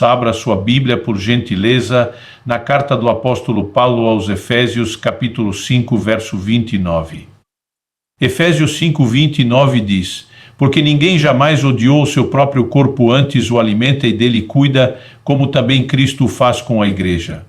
Abra sua Bíblia, por gentileza, na carta do apóstolo Paulo aos Efésios, capítulo 5, verso 29. Efésios 5, 29 diz: Porque ninguém jamais odiou o seu próprio corpo, antes o alimenta e dele cuida, como também Cristo o faz com a igreja.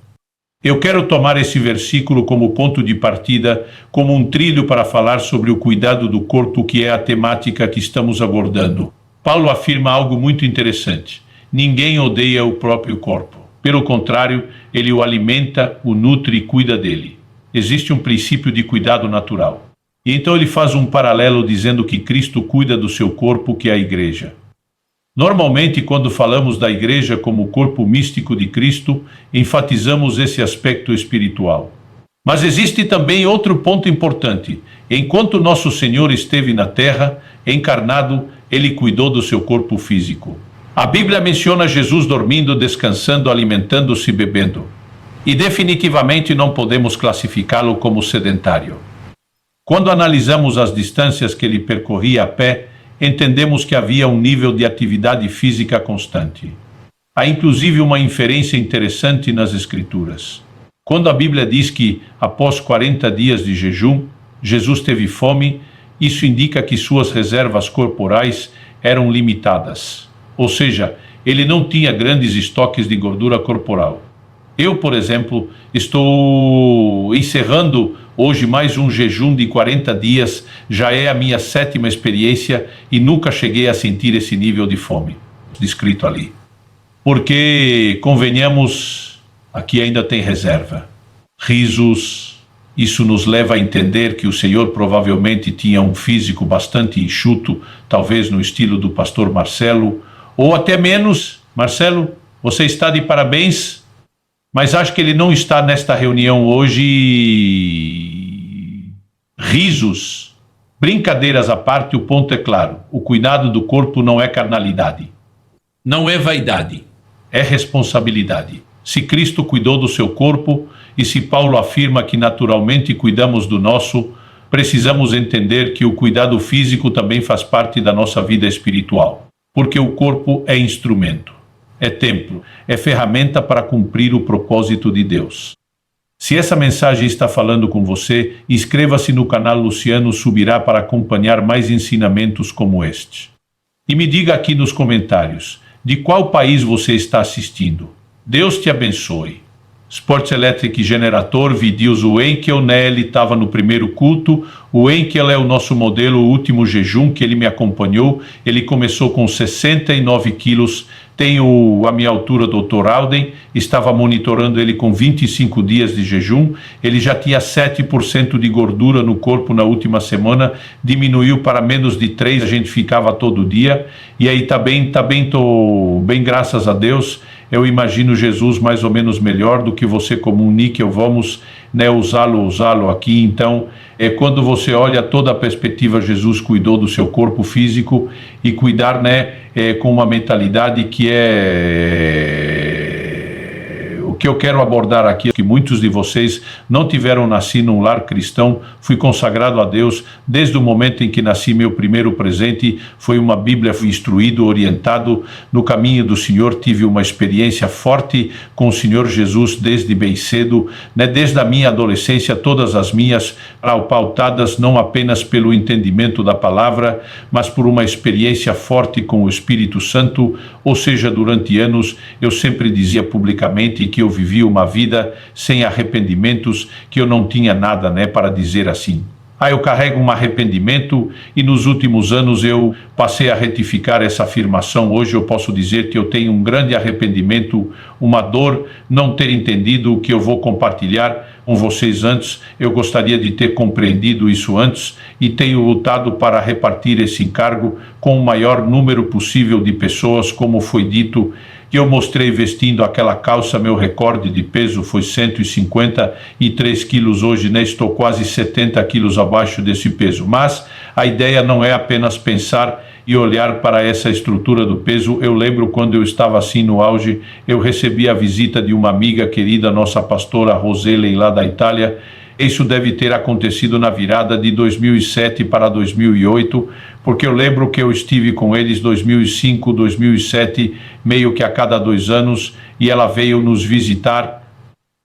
Eu quero tomar esse versículo como ponto de partida, como um trilho para falar sobre o cuidado do corpo, que é a temática que estamos abordando. Paulo afirma algo muito interessante. Ninguém odeia o próprio corpo. Pelo contrário, ele o alimenta, o nutre e cuida dele. Existe um princípio de cuidado natural. E então ele faz um paralelo dizendo que Cristo cuida do seu corpo, que é a igreja. Normalmente, quando falamos da igreja como o corpo místico de Cristo, enfatizamos esse aspecto espiritual. Mas existe também outro ponto importante. Enquanto nosso Senhor esteve na terra, encarnado, ele cuidou do seu corpo físico. A Bíblia menciona Jesus dormindo, descansando, alimentando-se e bebendo. E definitivamente não podemos classificá-lo como sedentário. Quando analisamos as distâncias que ele percorria a pé, entendemos que havia um nível de atividade física constante. Há inclusive uma inferência interessante nas Escrituras. Quando a Bíblia diz que, após 40 dias de jejum, Jesus teve fome, isso indica que suas reservas corporais eram limitadas. Ou seja, ele não tinha grandes estoques de gordura corporal. Eu, por exemplo, estou encerrando hoje mais um jejum de 40 dias, já é a minha 7ª experiência e nunca cheguei a sentir esse nível de fome, descrito ali. Porque, convenhamos, aqui ainda tem reserva. Risos, isso nos leva a entender que o Senhor provavelmente tinha um físico bastante enxuto, talvez no estilo do pastor Marcelo, ou até menos. Marcelo, você está de parabéns, mas acho que ele não está nesta reunião hoje. Risos, brincadeiras à parte, o ponto é claro. O cuidado do corpo não é carnalidade. Não é vaidade, é responsabilidade. Se Cristo cuidou do seu corpo, e se Paulo afirma que naturalmente cuidamos do nosso, precisamos entender que o cuidado físico também faz parte da nossa vida espiritual. Porque o corpo é instrumento, é templo, é ferramenta para cumprir o propósito de Deus. Se essa mensagem está falando com você, inscreva-se no canal Luciano Subirá para acompanhar mais ensinamentos como este. E me diga aqui nos comentários, de qual país você está assistindo. Deus te abençoe. Sports Electric Generator, vídeos, o Enkel, né? Ele estava no primeiro culto. O Enkel é o nosso modelo, o último jejum que ele me acompanhou. Ele começou com 69 quilos. Tenho a minha altura, Dr. Alden, estava monitorando ele com 25 dias de jejum. Ele já tinha 7% de gordura no corpo na última semana, diminuiu para menos de 3%, a gente ficava todo dia. E aí tá bem, tô bem, graças a Deus. Eu imagino Jesus mais ou menos melhor do que você como um níquel, vamos, né, usá-lo aqui. Então, quando você olha toda a perspectiva, Jesus cuidou do seu corpo físico e cuidar, né, com uma mentalidade que o que eu quero abordar aqui é que muitos de vocês não tiveram nascido num lar cristão. Fui consagrado a Deus desde o momento em que nasci. Meu primeiro presente foi uma Bíblia. Fui instruído, orientado no caminho do Senhor. Tive uma experiência forte com o Senhor Jesus desde bem cedo, né? Desde a minha adolescência, todas as minhas pautadas não apenas pelo entendimento da palavra, mas por uma experiência forte com o Espírito Santo. Ou seja, durante anos eu sempre dizia publicamente que eu vivia uma vida sem arrependimentos, que eu não tinha nada, né, para dizer assim. Eu carrego um arrependimento e nos últimos anos eu passei a retificar essa afirmação. Hoje eu posso dizer que eu tenho um grande arrependimento, uma dor, não ter entendido o que eu vou compartilhar com vocês antes. Eu gostaria de ter compreendido isso antes e tenho lutado para repartir esse encargo com o maior número possível de pessoas, como foi dito. Que eu mostrei vestindo aquela calça, meu recorde de peso foi 153 quilos, hoje, né, estou quase 70 quilos abaixo desse peso. Mas a ideia não é apenas pensar e olhar para essa estrutura do peso. Eu lembro quando eu estava assim no auge, eu recebi a visita de uma amiga querida, nossa pastora Roseli, lá da Itália. Isso deve ter acontecido na virada de 2007 para 2008, porque eu lembro que eu estive com eles 2005, 2007, meio que a cada 2 anos, e ela veio nos visitar.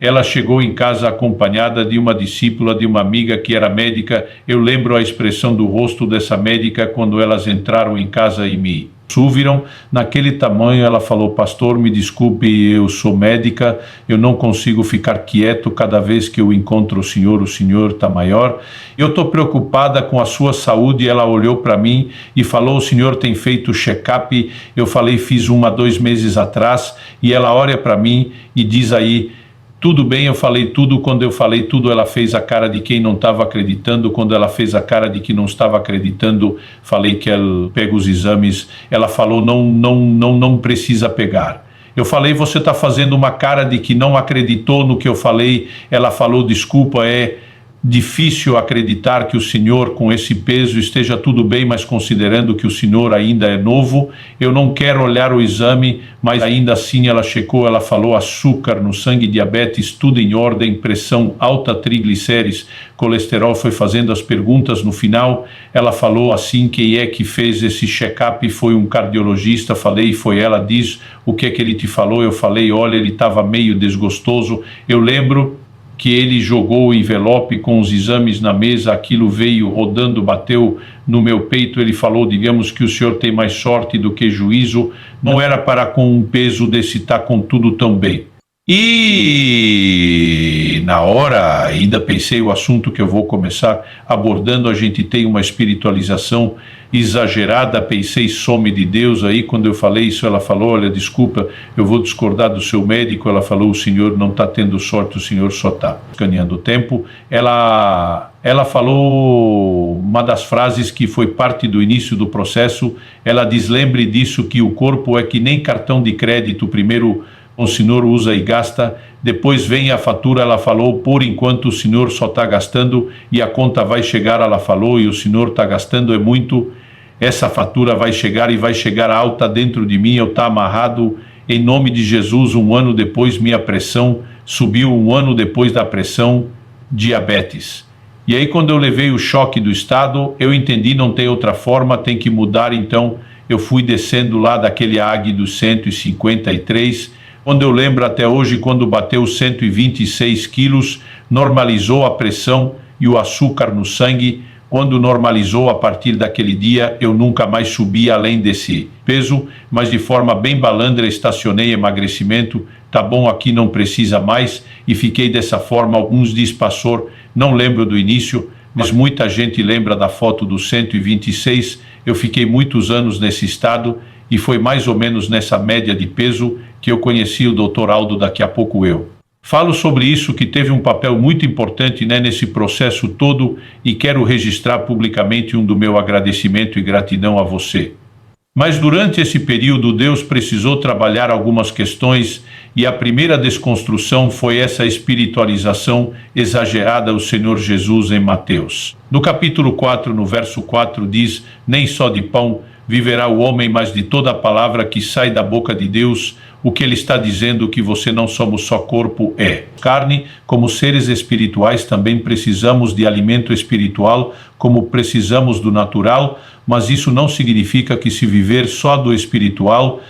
Ela chegou em casa acompanhada de uma discípula, de uma amiga que era médica. Eu lembro a expressão do rosto dessa médica quando elas entraram em casa e me viram naquele tamanho. Ela falou: pastor, me desculpe, eu sou médica, eu não consigo ficar quieto, cada vez que eu encontro o senhor está maior, eu estou preocupada com a sua saúde. Ela olhou para mim e falou: o senhor tem feito check-up? Eu falei: fiz 1 a 2 meses atrás. E ela olha para mim e diz aí: tudo bem, eu falei tudo. Quando eu falei tudo, ela fez a cara de quem não estava acreditando. Quando ela fez a cara de que não estava acreditando, falei que ela pega os exames. Ela falou: não precisa pegar. Eu falei: você está fazendo uma cara de que não acreditou no que eu falei. Ela falou: desculpa, é difícil acreditar que o senhor com esse peso esteja tudo bem, mas considerando que o senhor ainda é novo, eu não quero olhar o exame, mas ainda assim ela checou. Ela falou: açúcar no sangue, diabetes, tudo em ordem, pressão alta, triglicérides, colesterol. Foi fazendo as perguntas. No final ela falou assim: quem é que fez esse check-up? Foi um cardiologista. Falei: foi ela. Diz: o que é que ele te falou? Eu falei: olha, ele estava meio desgostoso. Eu lembro que ele jogou o envelope com os exames na mesa, aquilo veio rodando, bateu no meu peito. Ele falou: digamos que o senhor tem mais sorte do que juízo, não era para com um peso desse estar com tudo tão bem. E na hora ainda pensei o assunto que eu vou começar abordando. A gente tem uma espiritualização exagerada, pensei: some de Deus. Aí quando eu falei isso, ela falou: olha, desculpa, eu vou discordar do seu médico. Ela falou: o senhor não está tendo sorte, o senhor só está escaneando o tempo. Ela falou uma das frases que foi parte do início do processo. Ela diz: lembre disso, que o corpo é que nem cartão de crédito, primeiro o senhor usa e gasta, depois vem a fatura. Ela falou: por enquanto o senhor só está gastando e a conta vai chegar. Ela falou: e o senhor está gastando é muito, essa fatura vai chegar e vai chegar alta dentro de mim, eu estou amarrado em nome de Jesus. 1 ano depois minha pressão subiu, 1 ano depois da pressão, diabetes. E aí quando eu levei o choque do estado, eu entendi: não tem outra forma, tem que mudar. Então eu fui descendo lá daquele AG dos 153, quando eu lembro até hoje, quando bateu 126 quilos, normalizou a pressão e o açúcar no sangue. Quando normalizou, a partir daquele dia, eu nunca mais subi além desse peso, mas de forma bem balandra. Estacionei emagrecimento, tá bom, aqui não precisa mais, e fiquei dessa forma. Alguns diz: pastor, não lembro do início, mas muita gente lembra da foto do 126. Eu fiquei muitos anos nesse estado e foi mais ou menos nessa média de peso que eu conheci o Dr. Aldo. Daqui a pouco eu falo sobre isso, que teve um papel muito importante, nesse processo todo, e quero registrar publicamente do meu agradecimento e gratidão a você. Mas durante esse período Deus precisou trabalhar algumas questões, e a primeira desconstrução foi essa espiritualização exagerada. O Senhor Jesus em Mateus, no capítulo 4, no verso 4 diz: nem só de pão viverá o homem, mas de toda a palavra que sai da boca de Deus. O que ele está dizendo? Que você não somos só corpo e carne, como seres espirituais também precisamos de alimento espiritual, como precisamos do natural, mas isso não significa que, se viver só do espiritual,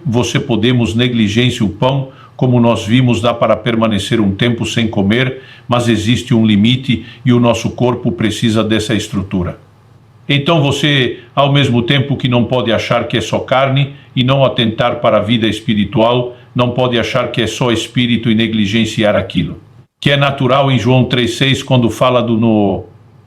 você podemos negligenciar o pão. Como nós vimos, dá para permanecer um tempo sem comer, mas existe um limite e o nosso corpo precisa dessa estrutura. Então você, ao mesmo tempo que não pode achar que é só carne e não atentar para a vida espiritual, não pode achar que é só espírito e negligenciar aquilo que é natural. Em João 3,6, quando fala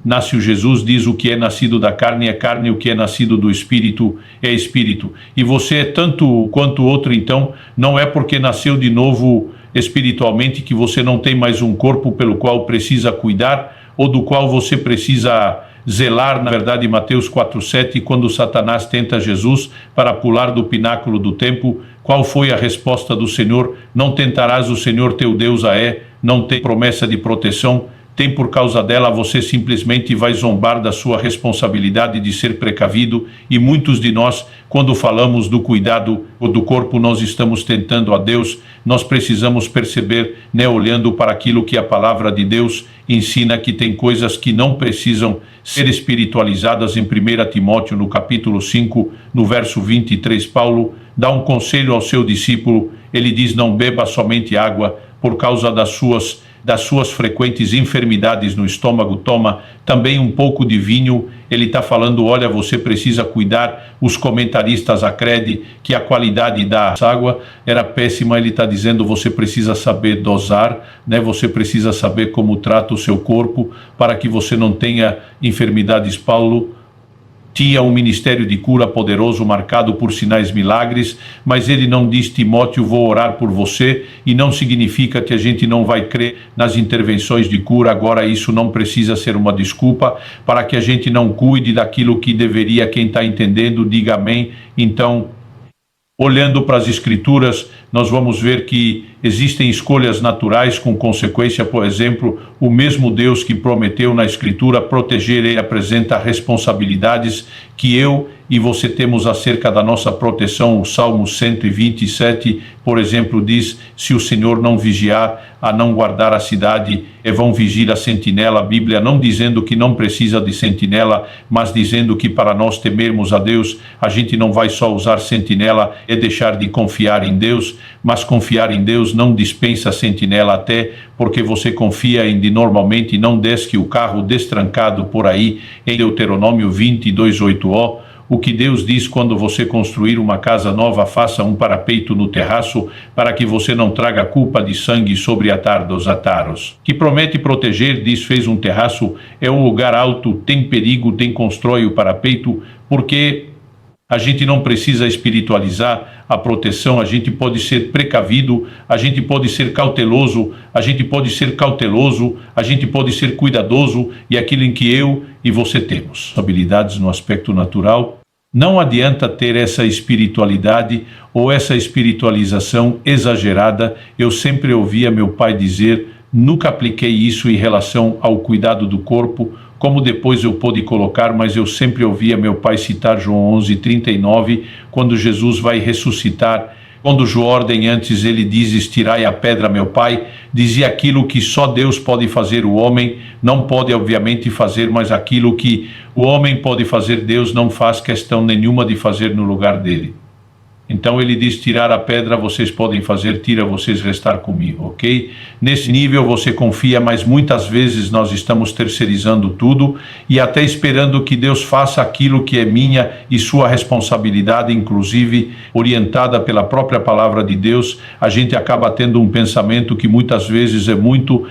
nasce o Jesus, diz: o que é nascido da carne é carne, o que é nascido do espírito é espírito. E você é tanto quanto o outro. Então não é porque nasceu de novo espiritualmente que você não tem mais um corpo pelo qual precisa cuidar ou do qual você precisa zelar. Na verdade, Mateus 4,7, quando Satanás tenta Jesus para pular do pináculo do templo, qual foi a resposta do Senhor? Não tentarás o Senhor teu Deus não tem promessa de proteção, tem por causa dela, você simplesmente vai zombar da sua responsabilidade de ser precavido, e muitos de nós, quando falamos do cuidado do corpo, nós estamos tentando a Deus. Nós precisamos perceber, olhando para aquilo que a palavra de Deus ensina, que tem coisas que não precisam ser espiritualizadas. Em 1 Timóteo, no capítulo 5, no verso 23, Paulo dá um conselho ao seu discípulo. Ele diz: não beba somente água, por causa das suas frequentes enfermidades no estômago, toma também um pouco de vinho. Ele está falando: olha, você precisa cuidar. Os comentaristas acreditam que a qualidade da água era péssima. Ele está dizendo: você precisa saber dosar, você precisa saber como trata o seu corpo, para que você não tenha enfermidades. Paulo tinha um ministério de cura poderoso, marcado por sinais, milagres, mas ele não diz: Timóteo, vou orar por você, e não significa que a gente não vai crer nas intervenções de cura. Agora, isso não precisa ser uma desculpa para que a gente não cuide daquilo que deveria. Quem está entendendo, diga amém. Então, olhando para as Escrituras, nós vamos ver que existem escolhas naturais com consequência. Por exemplo, o mesmo Deus que prometeu na Escritura proteger, ele apresenta responsabilidades que eu e você temos acerca da nossa proteção. O Salmo 127, por exemplo, diz: se o Senhor não vigiar, a não guardar a cidade, vão vigir a sentinela. A Bíblia não dizendo que não precisa de sentinela, mas dizendo que para nós temermos a Deus, a gente não vai só usar sentinela e deixar de confiar em Deus, mas confiar em Deus não dispensa sentinela, até porque você confia em normalmente não desce o carro destrancado por aí. Em Deuteronômio 22:8, o que Deus diz: quando você construir uma casa nova, faça um parapeito no terraço, para que você não traga culpa de sangue sobre dos ataros. Que promete proteger, diz: fez um terraço, é um lugar alto, tem perigo, constrói o parapeito, porque a gente não precisa espiritualizar a proteção. A gente pode ser precavido, a gente pode ser cauteloso, a gente pode ser cuidadoso, e aquilo em que eu e você temos habilidades no aspecto natural. Não adianta ter essa espiritualidade ou essa espiritualização exagerada. Eu sempre ouvia meu pai dizer, nunca apliquei isso em relação ao cuidado do corpo, como depois eu pude colocar, mas eu sempre ouvia meu pai citar João 11:39, quando Jesus vai ressuscitar. Quando Joordem antes ele diz: estirai a pedra. Meu pai dizia aquilo que só Deus pode fazer, o homem não pode obviamente fazer, mas aquilo que o homem pode fazer, Deus não faz questão nenhuma de fazer no lugar dele. Então ele diz: tirar a pedra vocês podem fazer, tira vocês restar comigo, ok? Nesse nível você confia, mas muitas vezes nós estamos terceirizando tudo e até esperando que Deus faça aquilo que é minha e sua responsabilidade, inclusive orientada pela própria palavra de Deus. A gente acaba tendo um pensamento que muitas vezes é muito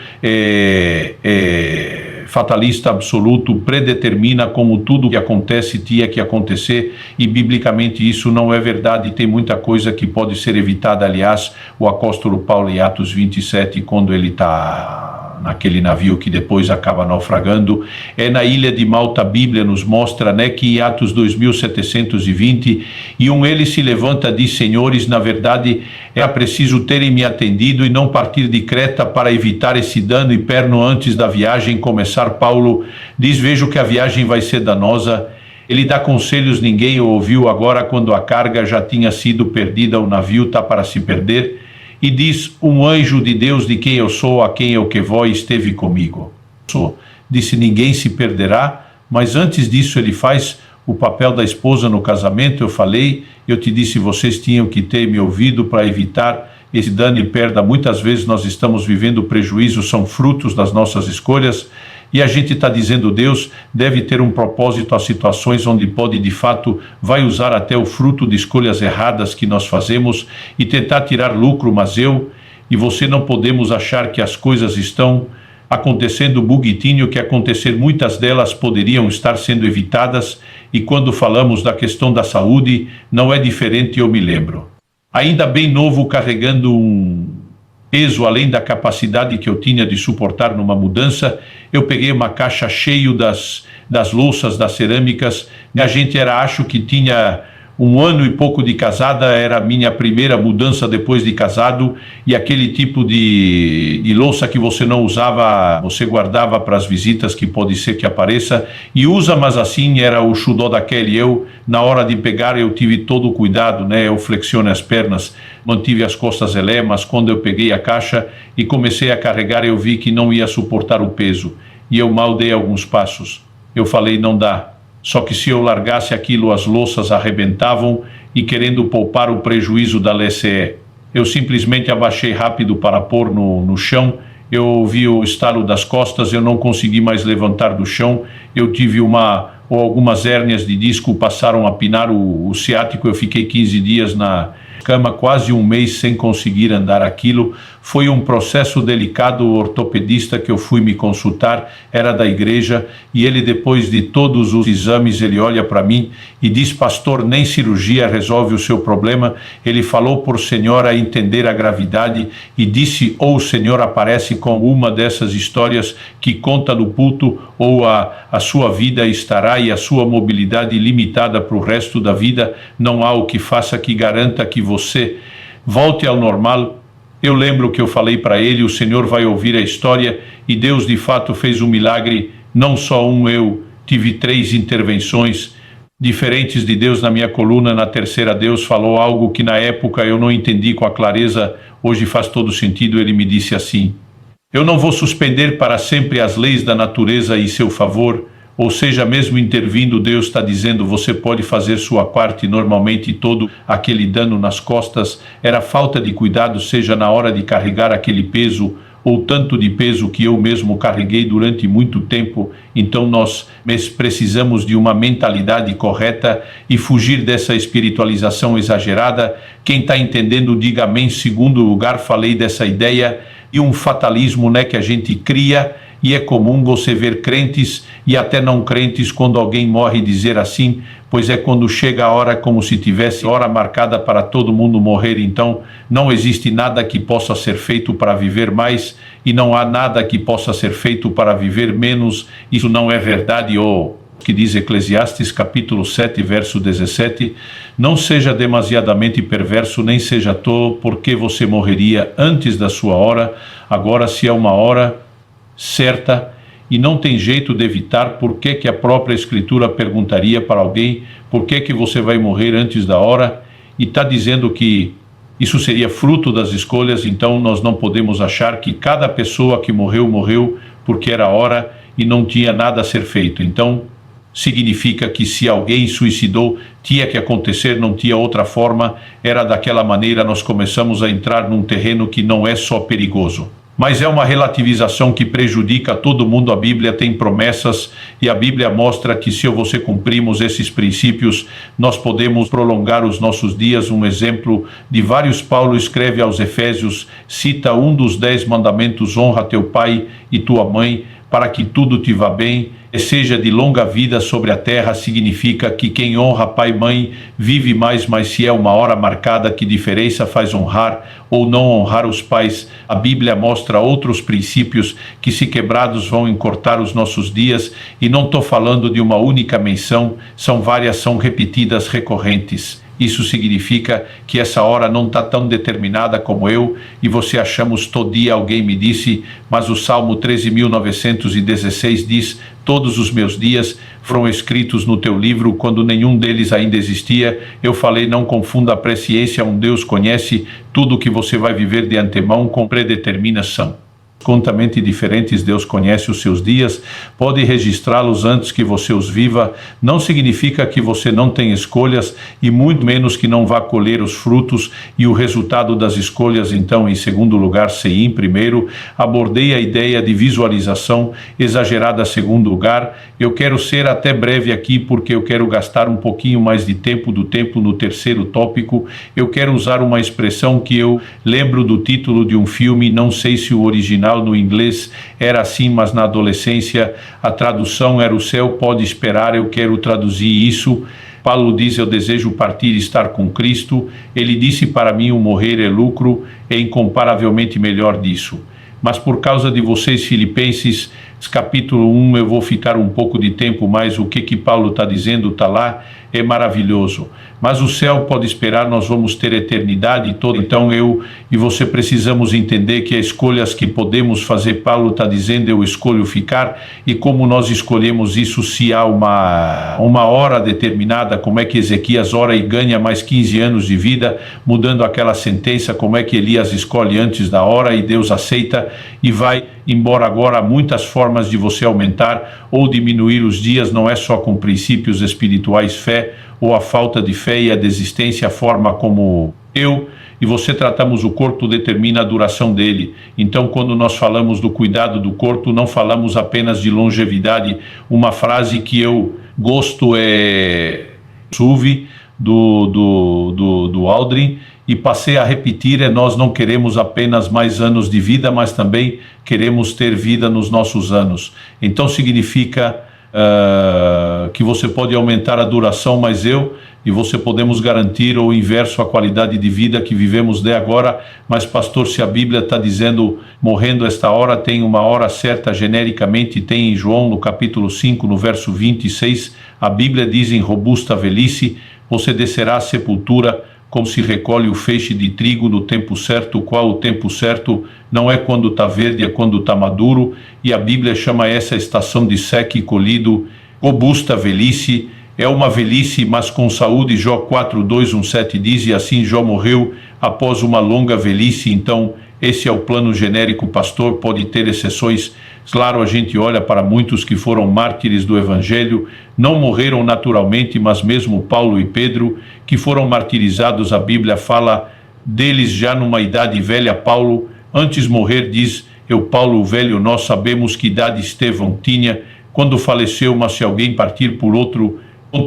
fatalista absoluto, predetermina como tudo que acontece tinha que acontecer, e biblicamente isso não é verdade. Tem muita coisa que pode ser evitada. Aliás, o apóstolo Paulo, em Atos 27, quando ele está naquele navio que depois acaba naufragando, na ilha de Malta, a Bíblia nos mostra que em Atos 2720, ele se levanta e diz: senhores, na verdade é preciso terem me atendido e não partir de Creta para evitar esse dano e perno antes da viagem começar. Paulo diz: vejo que a viagem vai ser danosa. Ele dá conselhos, ninguém o ouviu. Agora, quando a carga já tinha sido perdida, o navio está para se perder, e diz: um anjo de Deus, de quem eu sou, a quem eu que vou, esteve comigo. Disse: ninguém se perderá. Mas antes disso ele faz o papel da esposa no casamento. Eu te disse, vocês tinham que ter me ouvido para evitar esse dano e perda. Muitas vezes nós estamos vivendo prejuízos, são frutos das nossas escolhas, e a gente está dizendo: Deus deve ter um propósito às situações onde pode, de fato, vai usar até o fruto de escolhas erradas que nós fazemos e tentar tirar lucro. Mas eu e você não podemos achar que as coisas estão acontecendo bonitinho, que acontecer, muitas delas poderiam estar sendo evitadas. E quando falamos da questão da saúde, não é diferente. Eu me lembro, ainda bem novo, carregando um peso além da capacidade que eu tinha de suportar numa mudança. Eu peguei uma caixa cheia das louças, das cerâmicas, e a gente acho que tinha 1 ano e pouco de casada, era a minha primeira mudança depois de casado, e aquele tipo de louça que você não usava, você guardava para as visitas que pode ser que apareça, e usa, mas assim era o xudó daquele. Eu, na hora de pegar, eu tive todo o cuidado, né? Eu flexionei as pernas, mantive as costas elé, mas quando eu peguei a caixa e comecei a carregar, eu vi que não ia suportar o peso, e eu mal dei alguns passos. Eu falei, não dá. Só que se eu largasse aquilo, as louças arrebentavam, e querendo poupar o prejuízo da LCE, eu simplesmente abaixei rápido para pôr no chão. Eu ouvi o estalo das costas, eu não consegui mais levantar do chão, eu tive algumas hérnias de disco, passaram a pinar o ciático, eu fiquei 15 dias na cama, quase um mês sem conseguir andar. Aquilo foi um processo delicado. O ortopedista que eu fui me consultar era da igreja, e ele, depois de todos os exames, ele olha para mim e diz, pastor, nem cirurgia resolve o seu problema. Ele falou por senhora entender a gravidade e disse, ou o senhor aparece com uma dessas histórias que conta no púlpito, ou a sua vida estará e a sua mobilidade limitada para o resto da vida. Não há o que faça que garanta que você volte ao normal. Eu lembro que eu falei para ele, o Senhor vai ouvir a história, e Deus de fato fez um milagre. Não só eu tive 3 intervenções diferentes de Deus na minha coluna. Na terceira, Deus falou algo que na época eu não entendi com a clareza, hoje faz todo sentido. Ele me disse assim, eu não vou suspender para sempre as leis da natureza em seu favor. Ou seja, mesmo intervindo, Deus está dizendo, você pode fazer sua parte. Normalmente todo aquele dano nas costas era falta de cuidado, seja na hora de carregar aquele peso, ou tanto de peso que eu mesmo carreguei durante muito tempo. Então nós precisamos de uma mentalidade correta e fugir dessa espiritualização exagerada. Quem está entendendo, diga amém. Segundo lugar, falei dessa ideia e um fatalismo, né, que a gente cria. E é comum você ver crentes e até não crentes, quando alguém morre, dizer assim, pois é quando chega a hora, como se tivesse hora marcada para todo mundo morrer. Então não existe nada que possa ser feito para viver mais, e não há nada que possa ser feito para viver menos. Isso não é verdade. Ou que diz Eclesiastes capítulo 7, verso 17, não seja demasiadamente perverso, nem seja tolo, porque você morreria antes da sua hora. Agora, se é uma hora certa e não tem jeito de evitar, por que a própria Escritura perguntaria para alguém, por que você vai morrer antes da hora? E está dizendo que isso seria fruto das escolhas. Então nós não podemos achar que cada pessoa que morreu, morreu porque era hora e não tinha nada a ser feito. Então significa que se alguém suicidou, tinha que acontecer, não tinha outra forma, era daquela maneira. Nós começamos a entrar num terreno que não é só perigoso, mas é uma relativização que prejudica todo mundo. A Bíblia tem promessas, e a Bíblia mostra que se você cumprimos esses princípios, nós podemos prolongar os nossos dias. Um exemplo de vários, Paulo escreve aos Efésios, cita um dos 10 mandamentos, honra teu pai e tua mãe, para que tudo te vá bem e seja de longa vida sobre a terra. Significa que quem honra pai e mãe vive mais, mas se é uma hora marcada, que diferença faz honrar ou não honrar os pais? A Bíblia mostra outros princípios que, se quebrados, vão encurtar os nossos dias, e não estou falando de uma única menção, são várias, são repetidas, recorrentes. Isso significa que essa hora não está tão determinada como eu e você achamos. Todo dia alguém me disse, mas o Salmo 13.916 diz, todos os meus dias foram escritos no teu livro, quando nenhum deles ainda existia. Eu falei, não confunda a presciência. Um Deus conhece tudo o que você vai viver de antemão, com predeterminação. Completamente diferentes. Deus conhece os seus dias, pode registrá-los antes que você os viva. Não significa que você não tem escolhas, e muito menos que não vá colher os frutos e o resultado das escolhas. Então, em segundo lugar, em primeiro, abordei a ideia de visualização exagerada. Segundo lugar, eu quero ser até breve aqui, porque eu quero gastar um pouquinho mais de tempo no terceiro tópico. Eu quero usar uma expressão que eu lembro do título de um filme, não sei se o original no inglês era assim, mas na adolescência a tradução era o céu pode esperar. Eu quero traduzir isso. Paulo diz, eu desejo partir e estar com Cristo. Ele disse para mim, o morrer é lucro, é incomparavelmente melhor disso. Mas por causa de vocês, Filipenses capítulo 1, eu vou ficar um pouco de tempo mais. O que Paulo está dizendo está lá, é maravilhoso. Mas o céu pode esperar, nós vamos ter eternidade toda. Então eu e você precisamos entender que as escolhas que podemos fazer, Paulo está dizendo, eu escolho ficar, e como nós escolhemos isso, se há uma hora determinada, como é que Ezequias ora e ganha mais 15 anos de vida, mudando aquela sentença, como é que Elias escolhe antes da hora e Deus aceita e vai embora. Agora há muitas formas de você aumentar ou diminuir os dias, não é só com princípios espirituais, fé ou a falta de fé e a desistência, a forma como eu e você tratamos o corpo determina a duração dele. Então, quando nós falamos do cuidado do corpo, não falamos apenas de longevidade. Uma frase que eu gosto é Suvi, do Aldrin, e passei a repetir, nós não queremos apenas mais anos de vida, mas também queremos ter vida nos nossos anos. Então significa que você pode aumentar a duração, mas eu e você podemos garantir o inverso, a qualidade de vida que vivemos de agora. Mas pastor, se a Bíblia está dizendo morrendo esta hora, tem uma hora certa genericamente, tem em João no capítulo 5, no verso 26, a Bíblia diz: em robusta velhice você descerá à sepultura, como se recolhe o feixe de trigo no tempo certo. Qual o tempo certo? Não é quando está verde, é quando está maduro, e a Bíblia chama essa estação de seca e colhido robusta velhice. É uma velhice, mas com saúde. Jó 4:2-7 diz: e assim Jó morreu após uma longa velhice. Então esse é o plano genérico. Pastor, pode ter exceções. Claro, a gente olha para muitos que foram mártires do Evangelho, não morreram naturalmente, mas mesmo Paulo e Pedro, que foram martirizados, a Bíblia fala deles já numa idade velha. Paulo, antes de morrer, diz: eu, Paulo, o velho, nós sabemos que idade Estevão tinha quando faleceu, mas se alguém partir por outro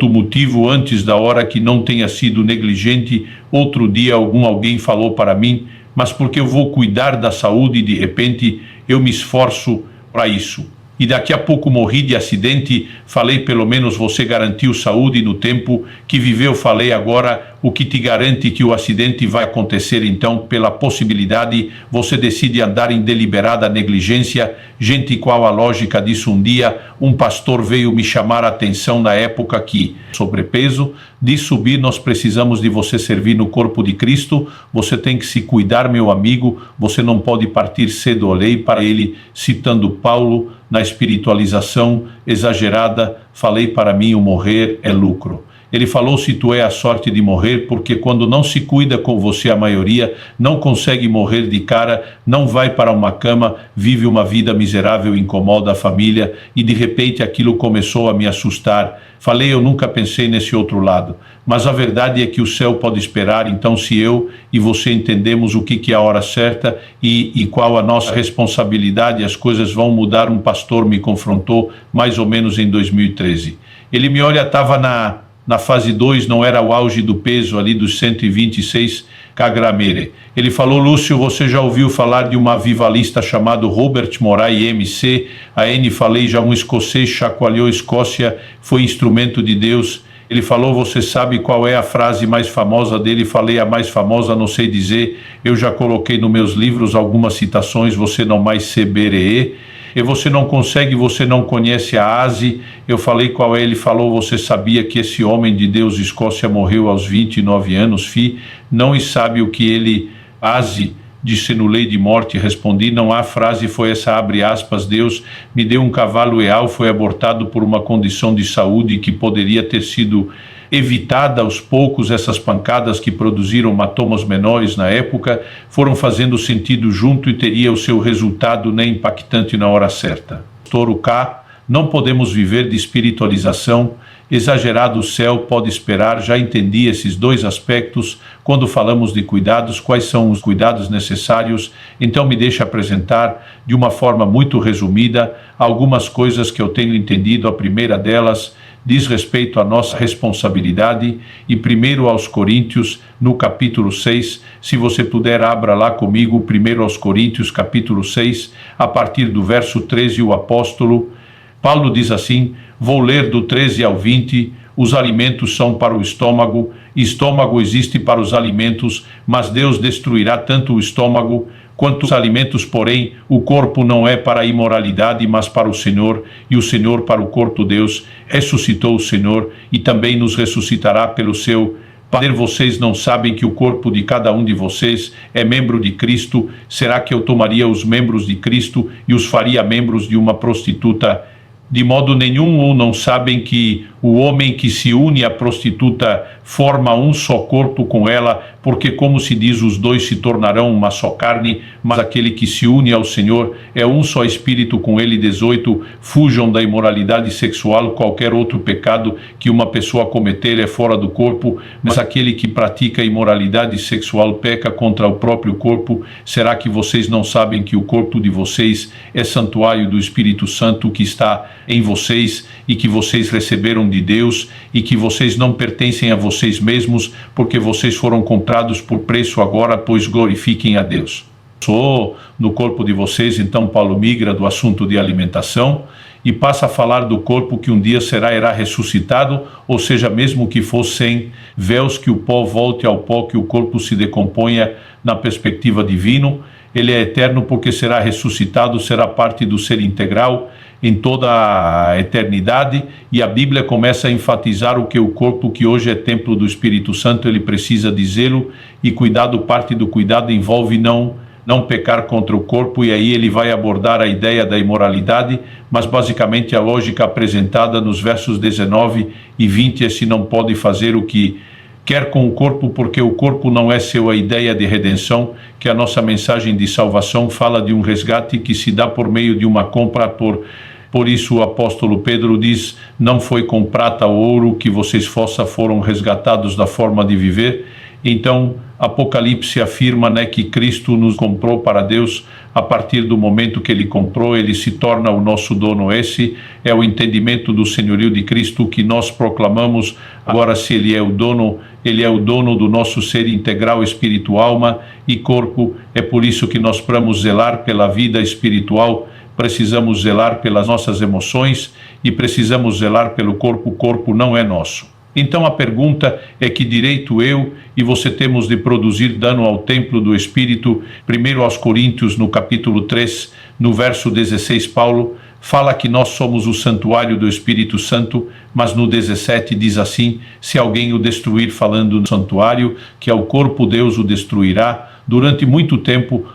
motivo antes da hora, que não tenha sido negligente, outro dia alguém falou para mim, mas porque eu vou cuidar da saúde, de repente eu me esforço para isso. E daqui a pouco morri de acidente. Falei, pelo menos você garantiu saúde no tempo que viveu. Falei, agora o que te garante que o acidente vai acontecer? Então, pela possibilidade, você decide andar em deliberada negligência. Gente, qual a lógica disso? Um dia um pastor veio me chamar a atenção na época que sobrepeso, de subir, nós precisamos de você servir no corpo de Cristo, você tem que se cuidar, meu amigo, você não pode partir cedo. Olhei para ele, citando Paulo, na espiritualização exagerada, falei, para mim o morrer é lucro. Ele falou: se tu é a sorte de morrer, porque quando não se cuida com você, a maioria não consegue morrer de cara, não vai para uma cama, vive uma vida miserável, incomoda a família, e de repente aquilo começou a me assustar. Falei, eu nunca pensei nesse outro lado, mas a verdade é que o céu pode esperar. Então, se eu e você entendemos o que é a hora certa e qual a nossa responsabilidade, as coisas vão mudar. Um pastor me confrontou mais ou menos em 2013. Ele me olha, estava na fase 2, não era o auge do peso ali dos 126 kg. Ele falou: Lúcio, você já ouviu falar de um avivalista chamado Robert Moray, MC? A N, falei, já um escocês chacoalhou a Escócia, foi instrumento de Deus. Ele falou: você sabe qual é a frase mais famosa dele? Falei, a mais famosa não sei dizer, eu já coloquei nos meus livros algumas citações, você não mais seberee. E você não consegue, você não conhece a Asi. Eu falei qual é, ele falou: você sabia que esse homem de Deus, Escócia, morreu aos 29 anos, não e sabe o que ele, Asi, disse no lei de morte. Respondi: não há. Frase foi essa, abre aspas: Deus me deu um cavalo real, foi abortado por uma condição de saúde que poderia ter sido evitada aos poucos. Essas pancadas que produziram hematomas menores na época foram fazendo sentido junto e teria o seu resultado nem impactante na hora certa. Pastor K, não podemos viver de espiritualização exagerado. O céu pode esperar. Já entendi esses dois aspectos. Quando falamos de cuidados, quais são os cuidados necessários? Então me deixa apresentar de uma forma muito resumida algumas coisas que eu tenho entendido. A primeira delas diz respeito à nossa responsabilidade, e primeiro aos Coríntios, no capítulo 6, se você puder, abra lá comigo, primeiro aos Coríntios, capítulo 6, a partir do verso 13, o apóstolo Paulo diz assim, vou ler do 13 ao 20, os alimentos são para o estômago existe para os alimentos, mas Deus destruirá tanto o estômago Quanto aos alimentos, porém, o corpo não é para a imoralidade, mas para o Senhor, e o Senhor para o corpo. Deus ressuscitou o Senhor e também nos ressuscitará pelo seu poder. Vocês não sabem que o corpo de cada um de vocês é membro de Cristo? Será que eu tomaria os membros de Cristo e os faria membros de uma prostituta? De modo nenhum. Ou não sabem que o homem que se une à prostituta forma um só corpo com ela? Porque, como se diz, os dois se tornarão uma só carne, mas aquele que se une ao Senhor é um só espírito com ele. 18. Fujam da imoralidade sexual. Qualquer outro pecado que uma pessoa cometer é fora do corpo, mas aquele que pratica imoralidade sexual peca contra o próprio corpo. Será que vocês não sabem que o corpo de vocês é santuário do Espírito Santo que está em vocês e que vocês receberam de Deus, e que vocês não pertencem a vocês mesmos, porque vocês foram comprados por preço? Agora, pois, glorifiquem a Deus. Sou no corpo de vocês. Então Paulo migra do assunto de alimentação e passa a falar do corpo que um dia irá ressuscitado, ou seja, mesmo que fossem véus, que o pó volte ao pó, que o corpo se decomponha na perspectiva divina. Ele é eterno porque será ressuscitado, será parte do ser integral em toda a eternidade, e a Bíblia começa a enfatizar o que o corpo, que hoje é templo do Espírito Santo, ele precisa dizê-lo, e cuidado, parte do cuidado envolve não pecar contra o corpo, e aí ele vai abordar a ideia da imoralidade, mas basicamente a lógica apresentada nos versos 19 e 20 é: se não pode fazer o que quer com o corpo, porque o corpo não é seu. A ideia de redenção, que a nossa mensagem de salvação fala de um resgate que se dá por meio de uma compra. Por isso o apóstolo Pedro diz: não foi com prata ou ouro que vocês foram resgatados da forma de viver. Então Apocalipse afirma, que Cristo nos comprou para Deus. A partir do momento que ele comprou, ele se torna o nosso dono. Esse é o entendimento do senhorio de Cristo que nós proclamamos. Agora, se ele é o dono do nosso ser integral, espírito, alma e corpo. É por isso que nós precisamos zelar pela vida espiritual, precisamos zelar pelas nossas emoções e precisamos zelar pelo corpo. O corpo não é nosso. Então a pergunta é: que direito eu e você temos de produzir dano ao templo do Espírito? 1 aos Coríntios, no capítulo 3, no verso 16, Paulo fala que nós somos o santuário do Espírito Santo, mas no 17 diz assim: se alguém o destruir, falando no santuário, que é o corpo, Deus o destruirá. Durante muito tempo,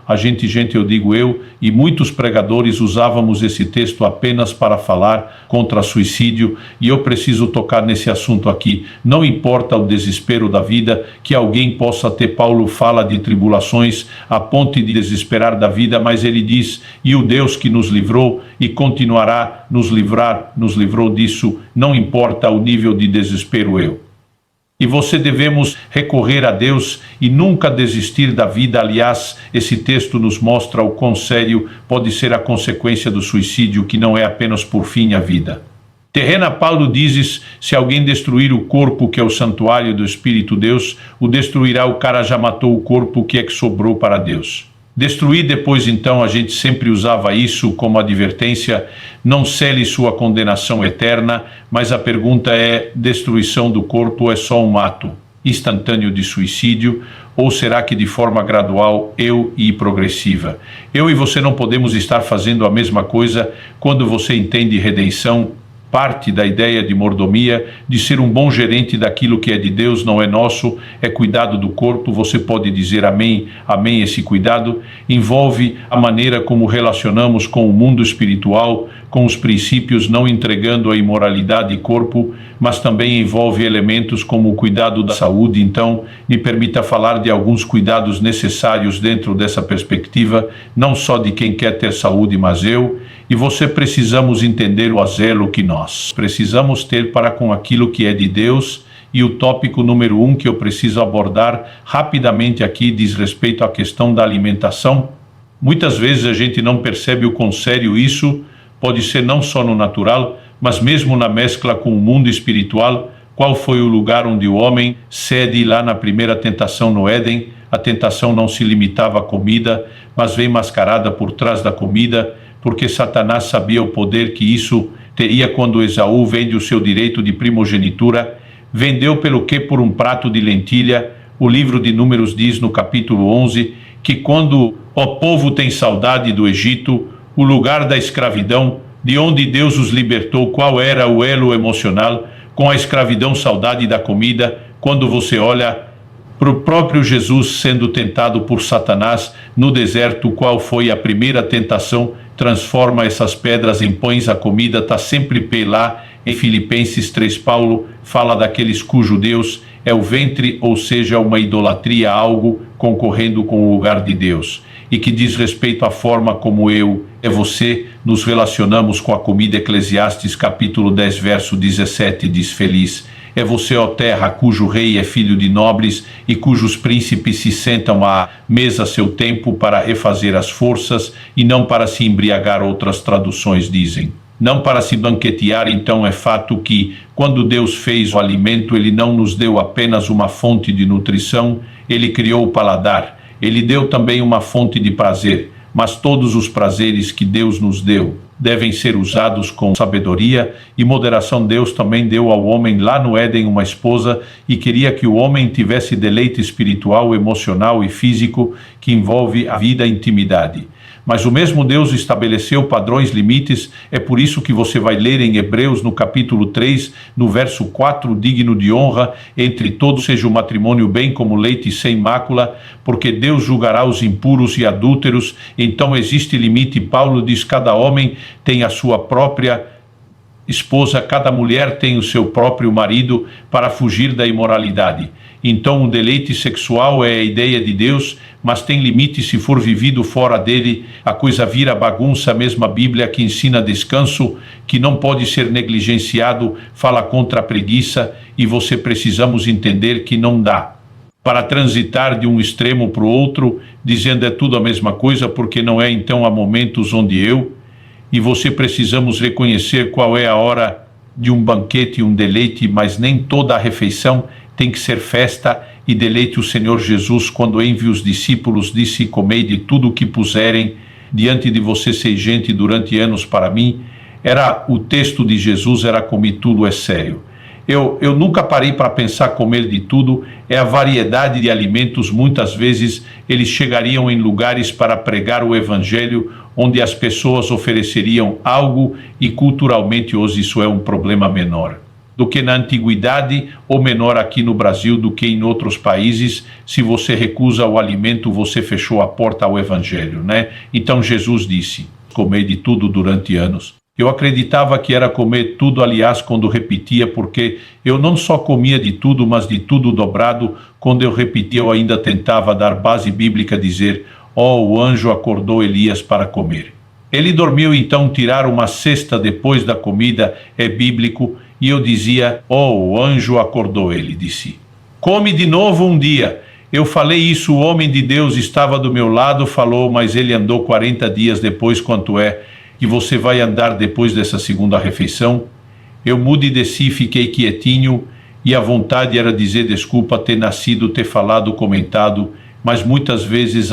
eu digo eu, e muitos pregadores usávamos esse texto apenas para falar contra suicídio, e eu preciso tocar nesse assunto aqui. Não importa o desespero da vida que alguém possa ter. Paulo fala de tribulações a ponto de desesperar da vida, mas ele diz: e o Deus que nos livrou e continuará nos livrou disso. Não importa o nível de desespero. Eu e você devemos recorrer a Deus e nunca desistir da vida. Aliás, esse texto nos mostra o quão sério pode ser a consequência do suicídio, que não é apenas por fim a vida terrena. Paulo diz: se alguém destruir o corpo, que é o santuário do Espírito, Deus o destruirá. O cara já matou o corpo, que sobrou para Deus destruir. Depois, então, a gente sempre usava isso como advertência: não cele sua condenação eterna. Mas a pergunta é: destruição do corpo é só um ato instantâneo de suicídio, ou será que de forma gradual e progressiva? Eu e você não podemos estar fazendo a mesma coisa. Quando você entende redenção, parte da ideia de mordomia, de ser um bom gerente daquilo que é de Deus, não é nosso, é cuidado do corpo. Você pode dizer amém, amém. Esse cuidado envolve a maneira como relacionamos com o mundo espiritual, com os princípios, não entregando a imoralidade e corpo, mas também envolve elementos como o cuidado da saúde. Então, me permita falar de alguns cuidados necessários dentro dessa perspectiva, não só de quem quer ter saúde, mas eu e você precisamos entender o zelo que nós precisamos ter para com aquilo que é de Deus. E o tópico número 1 que eu preciso abordar rapidamente aqui diz respeito à questão da alimentação. Muitas vezes a gente não percebe o quão sério isso pode ser, não só no natural, mas mesmo na mescla com o mundo espiritual. Qual foi o lugar onde o homem cede lá na primeira tentação no Éden? A tentação não se limitava à comida, mas vem mascarada por trás da comida, porque Satanás sabia o poder que isso teria quando Esaú vende o seu direito de primogenitura. Vendeu pelo quê? Por um prato de lentilha. O livro de Números diz no capítulo 11 que quando Ó povo tem saudade do Egito, o lugar da escravidão, de onde Deus os libertou. Qual era o elo emocional com a escravidão? Saudade da comida. Quando você olha para o próprio Jesus sendo tentado por Satanás no deserto, qual foi a primeira tentação? Transforma essas pedras em pães. A comida está sempre lá. Em Filipenses 3, Paulo fala daqueles cujo Deus é o ventre, ou seja, uma idolatria, algo concorrendo com o lugar de Deus, e que diz respeito à forma como você nos relacionamos com a comida. Eclesiastes capítulo 10, verso 17 diz: feliz é você, ó terra, cujo rei é filho de nobres e cujos príncipes se sentam à mesa a seu tempo para refazer as forças e não para se embriagar. Outras traduções dizem não para se banquetear. Então é fato que, quando Deus fez o alimento, Ele não nos deu apenas uma fonte de nutrição, Ele criou o paladar, Ele deu também uma fonte de prazer, mas todos os prazeres que Deus nos deu devem ser usados com sabedoria e moderação. Deus também deu ao homem lá no Éden uma esposa e queria que o homem tivesse deleite espiritual, emocional e físico que envolve a vida e a intimidade. Mas o mesmo Deus estabeleceu padrões, limites. É por isso que você vai ler em Hebreus, no capítulo 3, no verso 4, digno de honra entre todos seja o matrimônio bem como leite sem mácula, porque Deus julgará os impuros e adúlteros. Então existe limite. Paulo diz: cada homem tem a sua própria esposa, cada mulher tem o seu próprio marido, para fugir da imoralidade. Então o deleite sexual é a ideia de Deus, mas tem limite. Se for vivido fora dele, a coisa vira bagunça. A mesma Bíblia que ensina descanso, que não pode ser negligenciado, fala contra a preguiça, e você precisamos entender que não dá para transitar de um extremo para o outro, dizendo é tudo a mesma coisa, porque não é. Então há momentos onde eu e você precisamos reconhecer qual é a hora de um banquete e um deleite, mas nem toda a refeição tem que ser festa e deleite. O Senhor Jesus, quando envia os discípulos, disse: comei de tudo o que puserem diante de você, sei gente durante anos para mim. Era o texto de Jesus, era comer tudo, é sério. Eu nunca parei para pensar comer de tudo, é a variedade de alimentos. Muitas vezes eles chegariam em lugares para pregar o evangelho, onde as pessoas ofereceriam algo, e culturalmente hoje isso é um problema menor do que na antiguidade, ou menor aqui no Brasil do que em outros países. Se você recusa o alimento, você fechou a porta ao evangelho, né? Então Jesus disse: comei de tudo durante anos. Eu acreditava que era comer tudo, aliás, quando repetia, porque eu não só comia de tudo, mas de tudo dobrado. Quando eu repetia, eu ainda tentava dar base bíblica, dizer: o anjo acordou Elias para comer. Ele dormiu, então tirar uma cesta depois da comida é bíblico. E eu dizia: o anjo acordou ele, disse: come de novo um dia. Eu falei isso, o homem de Deus estava do meu lado, falou: mas ele andou 40 dias depois. Quanto é que você vai andar depois dessa segunda refeição? Eu mude e desci, fiquei quietinho, e a vontade era dizer desculpa, ter nascido, ter falado, comentado, mas muitas vezes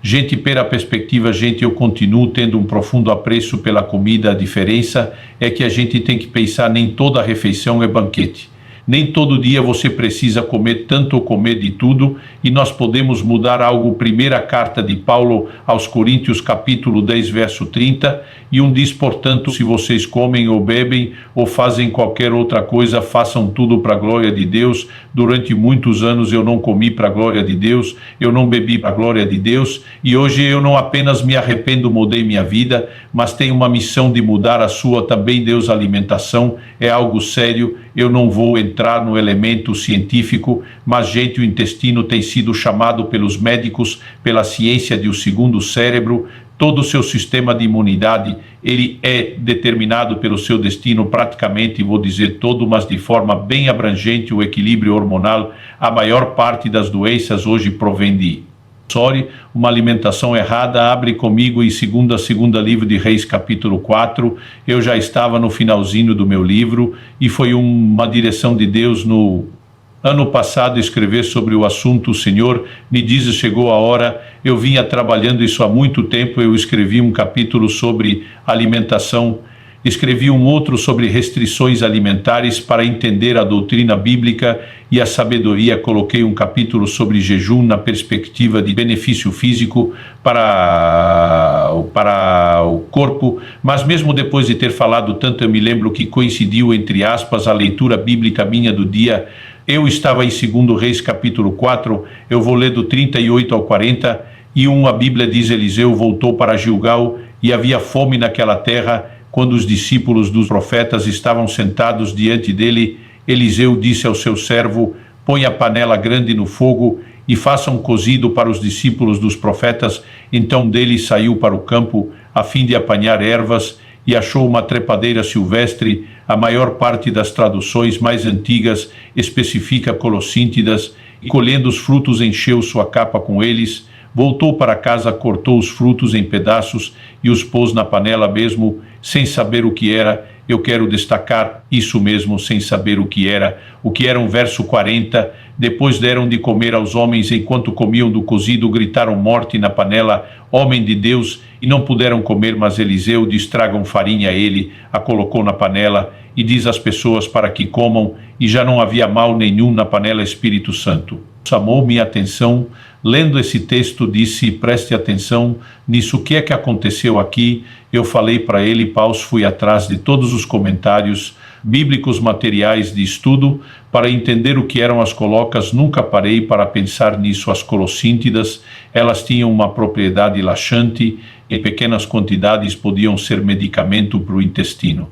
gente, pela perspectiva, eu continuo tendo um profundo apreço pela comida. A diferença é que a gente tem que pensar, nem toda refeição é banquete. Nem todo dia você precisa comer tanto ou comer de tudo, e nós podemos mudar algo. Primeira carta de Paulo aos Coríntios, capítulo 10, verso 30, e diz: portanto, se vocês comem ou bebem ou fazem qualquer outra coisa, façam tudo para a glória de Deus. Durante muitos anos eu não comi para a glória de Deus, eu não bebi para a glória de Deus, e hoje eu não apenas me arrependo, mudei minha vida, mas tenho uma missão de mudar a sua também. Deus, a alimentação é algo sério. Eu não vou entrar no elemento científico, mas o intestino tem sido chamado pelos médicos, pela ciência, de o segundo cérebro. Todo o seu sistema de imunidade, ele é determinado pelo seu destino, praticamente, vou dizer todo, mas de forma bem abrangente. O equilíbrio hormonal, a maior parte das doenças hoje provém de uma alimentação errada. Abre comigo em segunda livro de Reis, capítulo 4. Eu já estava no finalzinho do meu livro, e foi uma direção de Deus no ano passado escrever sobre o assunto. O Senhor me diz: chegou a hora. Eu vinha trabalhando isso há muito tempo. Eu escrevi um capítulo sobre alimentação, Escrevi um outro sobre restrições alimentares para entender a doutrina bíblica e a sabedoria. Coloquei um capítulo sobre jejum na perspectiva de benefício físico para o corpo, mas mesmo depois de ter falado tanto, eu me lembro que coincidiu, entre aspas, a leitura bíblica minha do dia. Eu estava em 2 Reis capítulo 4, eu vou ler do 38 ao 40, e a Bíblia diz: Eliseu voltou para Gilgal e havia fome naquela terra. Quando os discípulos dos profetas estavam sentados diante dele, Eliseu disse ao seu servo: põe a panela grande no fogo e faça um cozido para os discípulos dos profetas. Então dele saiu para o campo, a fim de apanhar ervas, e achou uma trepadeira silvestre. A maior parte das traduções mais antigas especifica colossíntidas, e colhendo os frutos encheu sua capa com eles. Voltou para casa, cortou os frutos em pedaços e os pôs na panela mesmo, sem saber o que era. Eu quero destacar isso mesmo, sem saber o que era. O que era, verso 40, depois deram de comer aos homens, enquanto comiam do cozido, gritaram morte na panela, homem de Deus, e não puderam comer, mas Eliseu diz: tragam farinha a ele, a colocou na panela, e diz às pessoas para que comam, e já não havia mal nenhum na panela. Espírito Santo chamou minha atenção. Lendo esse texto, disse: preste atenção nisso, o que é que aconteceu aqui? Eu falei para ele, Paus, fui atrás de todos os comentários bíblicos, materiais de estudo, para entender o que eram as colocas. Nunca parei para pensar nisso. As colossíntidas, elas tinham uma propriedade laxante, em pequenas quantidades podiam ser medicamento para o intestino.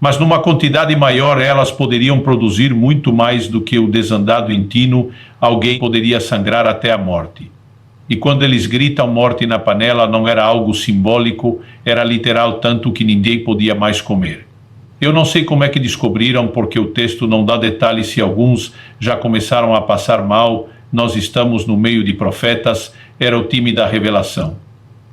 Mas numa quantidade maior elas poderiam produzir muito mais do que o desandado intino. Alguém poderia sangrar até a morte. E quando eles gritam morte na panela, não era algo simbólico, era literal, tanto que ninguém podia mais comer. Eu não sei como é que descobriram, porque o texto não dá detalhes se alguns já começaram a passar mal. Nós estamos no meio de profetas, era o time da revelação.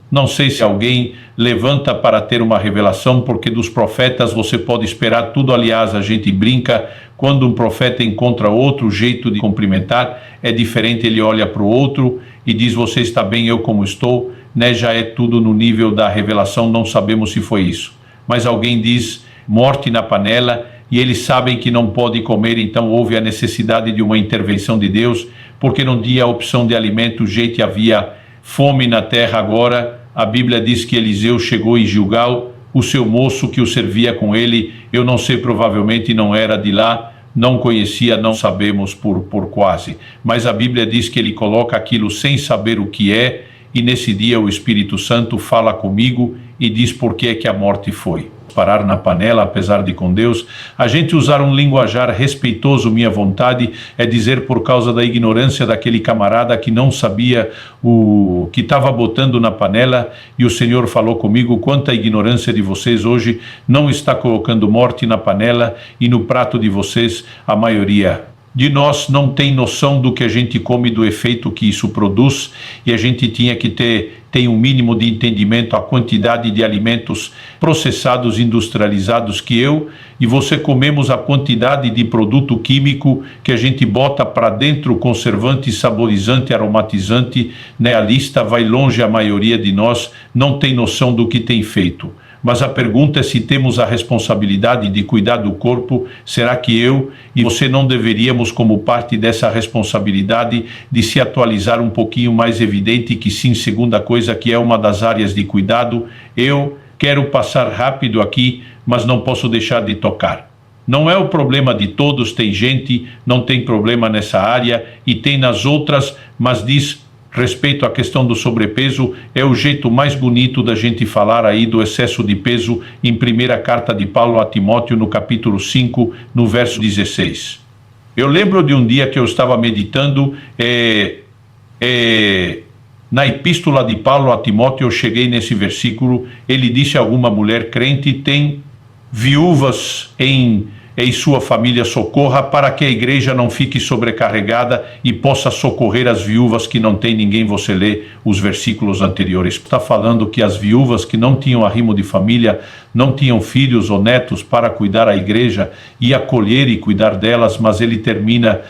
Não sei se alguém levanta para ter uma revelação, porque dos profetas você pode esperar tudo. Aliás, a gente brinca, quando um profeta encontra outro jeito de cumprimentar, é diferente, ele olha para o outro e diz: você está bem, eu como estou, né? Já é tudo no nível da revelação, não sabemos se foi isso. Mas alguém diz morte na panela, e eles sabem que não pode comer, então houve a necessidade de uma intervenção de Deus, porque não tinha opção de alimento, gente, havia fome na terra. Agora a Bíblia diz que Eliseu chegou em Gilgal, o seu moço que o servia com ele, eu não sei, provavelmente não era de lá, não conhecia, não sabemos por quase, mas a Bíblia diz que ele coloca aquilo sem saber o que é, e nesse dia o Espírito Santo fala comigo e diz por que é que a morte foi. Parar na panela, apesar de com Deus, a gente usar um linguajar respeitoso. Minha vontade é dizer por causa da ignorância daquele camarada que não sabia o que estava botando na panela, e o Senhor falou comigo: quanta ignorância de vocês hoje, não está colocando morte na panela e no prato de vocês. A maioria de nós não tem noção do que a gente come, do efeito que isso produz, e a gente tinha que tem um mínimo de entendimento a quantidade de alimentos processados, industrializados que eu e você comemos, a quantidade de produto químico que a gente bota para dentro, conservante, saborizante, aromatizante, né? A lista vai longe. A maioria de nós não tem noção do que tem feito. Mas a pergunta é se temos a responsabilidade de cuidar do corpo. Será que eu e você não deveríamos, como parte dessa responsabilidade, de se atualizar um pouquinho mais? Evidente que sim. Segunda coisa, que é uma das áreas de cuidado, eu quero passar rápido aqui, mas não posso deixar de tocar. Não é o problema de todos, tem gente, não tem problema nessa área e tem nas outras, mas diz respeito à questão do sobrepeso, é o jeito mais bonito da gente falar aí do excesso de peso, em primeira carta de Paulo a Timóteo, no capítulo 5, no verso 16. Eu lembro de um dia que eu estava meditando, na epístola de Paulo a Timóteo, eu cheguei nesse versículo. Ele disse a alguma mulher crente: tem viúvas em sua família, socorra, para que a igreja não fique sobrecarregada e possa socorrer as viúvas que não tem ninguém. Você lê os versículos anteriores. Está falando que as viúvas que não tinham arrimo de família, não tinham filhos ou netos para cuidar a igreja e acolher e cuidar delas, mas ele termina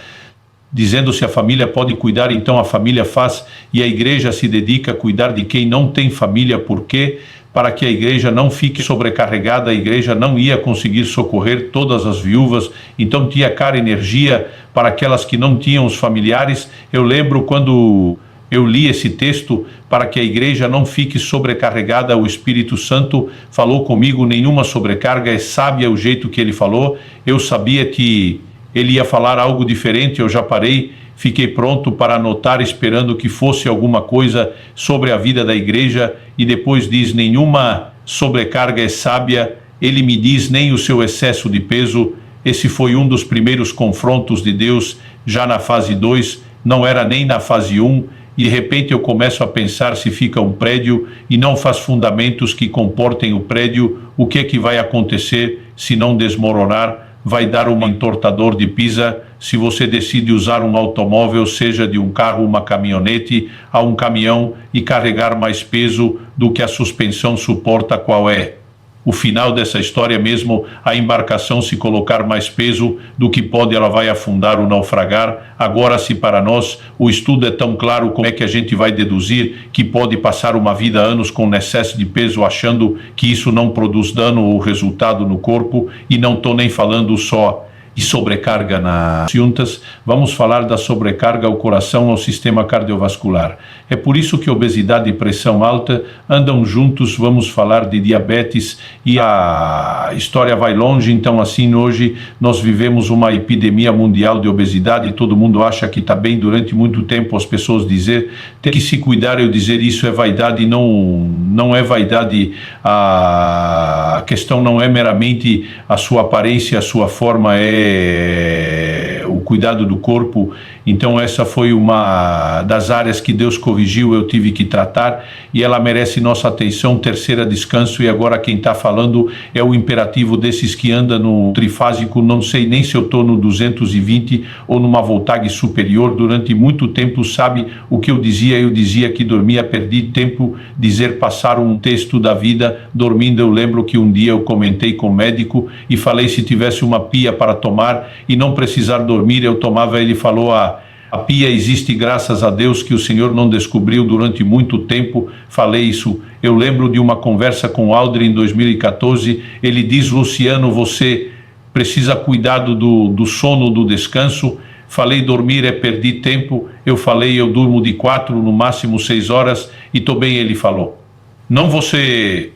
dizendo: se a família pode cuidar, então a família faz, e a igreja se dedica a cuidar de quem não tem família. Por quê? para que a igreja não fique sobrecarregada, a igreja não ia conseguir socorrer todas as viúvas, então tinha cara energia para aquelas que não tinham os familiares. Eu lembro quando eu li esse texto, para que a igreja não fique sobrecarregada, o Espírito Santo falou comigo, nenhuma sobrecarga, é sábia o jeito que ele falou. Eu sabia que ele ia falar algo diferente, eu já parei, fiquei pronto para anotar, esperando que fosse alguma coisa sobre a vida da igreja, e depois diz, nenhuma sobrecarga é sábia, ele me diz, nem o seu excesso de peso. Esse foi um dos primeiros confrontos de Deus, já na fase 2, não era nem na fase 1, e de repente eu começo a pensar, se fica um prédio e não faz fundamentos que comportem o prédio, o que é que vai acontecer se não desmoronar? Vai dar um entortador de Pisa. Se você decide usar um automóvel, seja de um carro, uma caminhonete, a um caminhão, e carregar mais peso do que a suspensão suporta, qual é o final dessa história mesmo? A embarcação, se colocar mais peso do que pode, ela vai afundar ou naufragar. Agora, se para nós o estudo é tão claro, como é que a gente vai deduzir que pode passar uma vida, anos, com excesso de peso, achando que isso não produz dano ou resultado no corpo? E não estou nem falando só de sobrecarga nas juntas, vamos falar da sobrecarga ao coração, ao sistema cardiovascular. É por isso que obesidade e pressão alta andam juntos. Vamos falar de diabetes, e a história vai longe. Então, assim, hoje nós vivemos uma epidemia mundial de obesidade, todo mundo acha que está bem. Durante muito tempo as pessoas dizer, tem que se cuidar, eu dizer isso é vaidade. Não é vaidade, a questão não é meramente a sua aparência, a sua forma, é o cuidado do corpo. Então essa foi uma das áreas que Deus corrigiu, eu tive que tratar, e ela merece nossa atenção. Terceira, descanso. E agora quem está falando é o imperativo desses que andam no trifásico, não sei nem se eu estou no 220 ou numa voltagem superior. Durante muito tempo, sabe o que eu dizia que dormia, perdi tempo, dizer, passar um texto da vida dormindo. Eu lembro que um dia eu comentei com o médico e falei, se tivesse uma pia para tomar e não precisar dormir, eu tomava. Ele falou, a pia existe, graças a Deus que o Senhor não descobriu durante muito tempo. Falei isso. Eu lembro de uma conversa com o Aldrin em 2014, ele diz, Luciano, você precisa cuidar do sono, do descanso. Falei, dormir é perder tempo. Eu falei, eu durmo de 4, no máximo 6 horas, e estou bem. Ele falou, você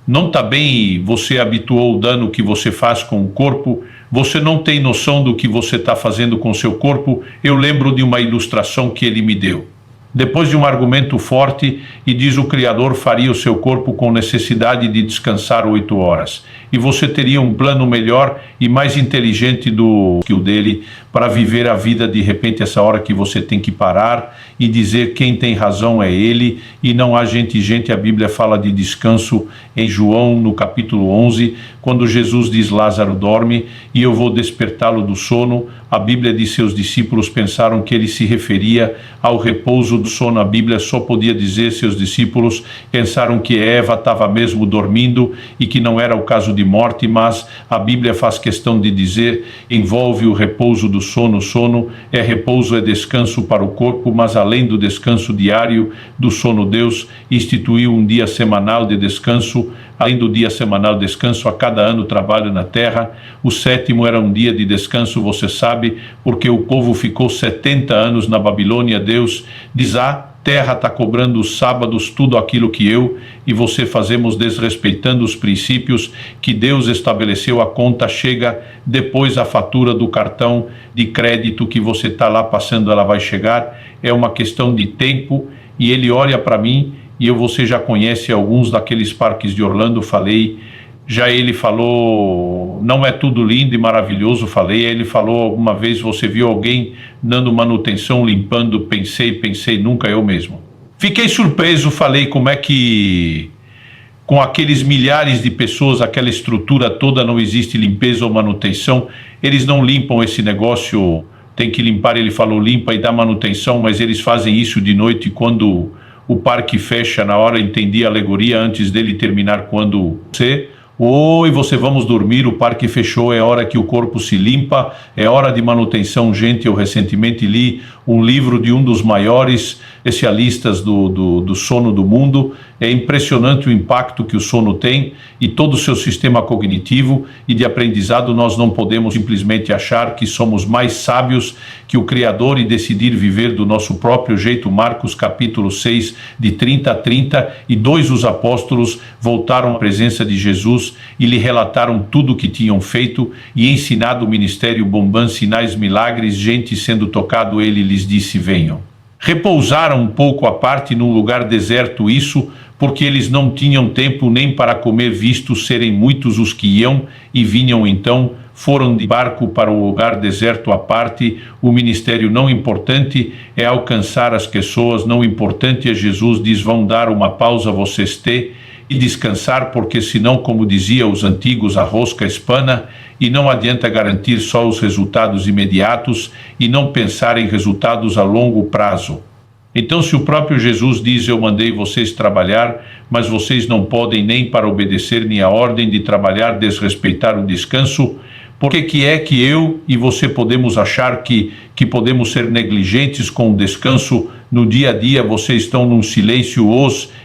não está bem, e você habituou o dano que você faz com o corpo, você não tem noção do que você está fazendo com o seu corpo. Eu lembro de uma ilustração que ele me deu. Depois de um argumento forte, e diz, o Criador faria o seu corpo com necessidade de descansar 8 horas. E você teria um plano melhor e mais inteligente do que o dele para viver a vida. De repente, essa hora que você tem que parar e dizer, quem tem razão é ele e não há gente. A Bíblia fala de descanso em João, no capítulo 11, quando Jesus diz, Lázaro dorme e eu vou despertá-lo do sono. A Bíblia diz, seus discípulos pensaram que ele se referia ao repouso do sono. A Bíblia só podia dizer, seus discípulos pensaram que Eva estava mesmo dormindo e que não era o caso de morte, mas a Bíblia faz questão de dizer, envolve o repouso do sono. Sono é repouso, é descanso para o corpo, mas além do descanso diário do sono, Deus instituiu um dia semanal de descanso. Além do dia semanal de descanso, a cada ano trabalho na terra. O 7º era um dia de descanso, você sabe, porque o povo ficou 70 anos na Babilônia. Deus diz, terra está cobrando os sábados tudo aquilo que eu e você fazemos, desrespeitando os princípios que Deus estabeleceu. A conta chega depois, a fatura do cartão de crédito que você está lá passando, ela vai chegar. É uma questão de tempo. E ele olha para mim, e você já conhece alguns daqueles parques de Orlando, falei. Já ele falou, não é tudo lindo e maravilhoso, falei. Ele falou, alguma vez você viu alguém dando manutenção, limpando? Pensei, nunca, eu mesmo. Fiquei surpreso, falei, como é que com aqueles milhares de pessoas, aquela estrutura toda, não existe limpeza ou manutenção? Eles não limpam esse negócio, tem que limpar. Ele falou, limpa e dá manutenção, mas eles fazem isso de noite, quando o parque fecha. Na hora entendi a alegoria, antes dele terminar, quando você vamos dormir, o parque fechou, é hora que o corpo se limpa, é hora de manutenção. Gente, eu recentemente li um livro de um dos maiores especialistas do sono do mundo. É impressionante o impacto que o sono tem e todo o seu sistema cognitivo e de aprendizado. Nós não podemos simplesmente achar que somos mais sábios que o Criador e decidir viver do nosso próprio jeito. Marcos capítulo 6, de 30 a 32, os apóstolos voltaram à presença de Jesus e lhe relataram tudo o que tinham feito e ensinado o ministério bombando, sinais, milagres, gente sendo tocado. Ele lhes disse: venham. Repousaram um pouco à parte num lugar deserto, isso porque eles não tinham tempo nem para comer, visto serem muitos os que iam e vinham. Então foram de barco para um lugar deserto à parte. O ministério não importante é alcançar as pessoas, não importante é Jesus. Diz: vão dar uma pausa vocês ter e descansar, porque senão, como diziam os antigos, a rosca espana, e não adianta garantir só os resultados imediatos e não pensar em resultados a longo prazo. Então, se o próprio Jesus diz: eu mandei vocês trabalhar, mas vocês não podem nem para obedecer nem a ordem de trabalhar, desrespeitar o descanso, por que é que eu e você podemos achar que podemos ser negligentes com o descanso? No dia a dia vocês estão num silêncio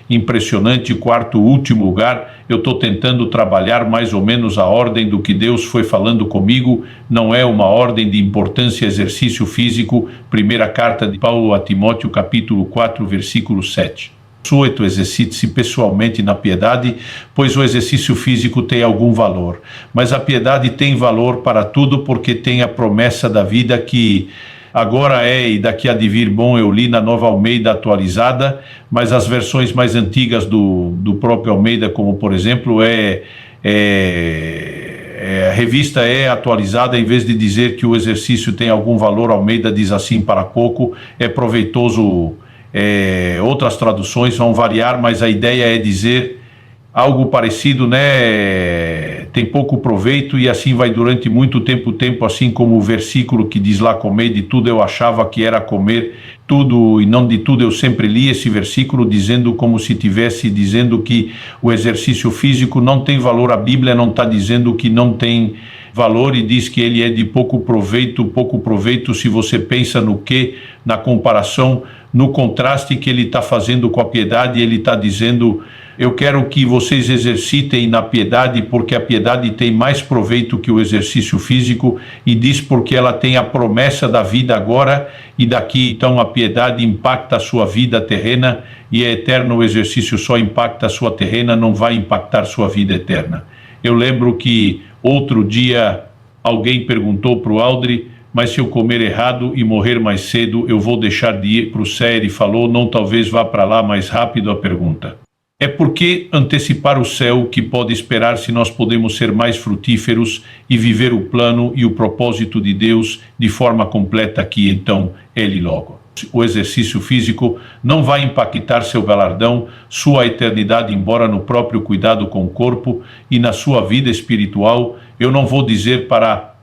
impressionante. Quarto, último lugar, eu estou tentando trabalhar mais ou menos a ordem do que Deus foi falando comigo. Não é uma ordem de importância, exercício físico. Primeira carta de Paulo a Timóteo, capítulo 4, versículo 7. 8. Exercite-se pessoalmente na piedade, pois o exercício físico tem algum valor, mas a piedade tem valor para tudo, porque tem a promessa da vida que agora é e daqui há de vir. Bom, eu li na Nova Almeida atualizada, mas as versões mais antigas do próprio Almeida, como por exemplo a revista é atualizada, em vez de dizer que o exercício tem algum valor, Almeida diz assim: para pouco é proveitoso. Outras traduções vão variar, mas a ideia é dizer algo parecido, né? Tem pouco proveito e assim vai durante muito tempo, assim como o versículo que diz lá: comer de tudo. Eu achava que era comer tudo e não de tudo. Eu sempre li esse versículo dizendo, como se estivesse dizendo que o exercício físico não tem valor. A Bíblia não está dizendo que não tem valor, e diz que ele é de pouco proveito se você pensa na comparação, no contraste que ele está fazendo com a piedade. Ele está dizendo: eu quero que vocês exercitem na piedade, porque a piedade tem mais proveito que o exercício físico, e diz porque ela tem a promessa da vida agora e daqui. Então a piedade impacta a sua vida terrena e é eterna. O exercício só impacta a sua terrena, não vai impactar sua vida eterna. Eu lembro que outro dia alguém perguntou para o Aldri: mas se eu comer errado e morrer mais cedo, eu vou deixar de ir para o céu? Ele falou: não, talvez vá para lá mais rápido. A pergunta é: por que antecipar o céu que pode esperar, se nós podemos ser mais frutíferos e viver o plano e o propósito de Deus de forma completa aqui? Então, ele logo. O exercício físico não vai impactar seu galardão, sua eternidade, embora no próprio cuidado com o corpo e na sua vida espiritual. Eu não vou dizer para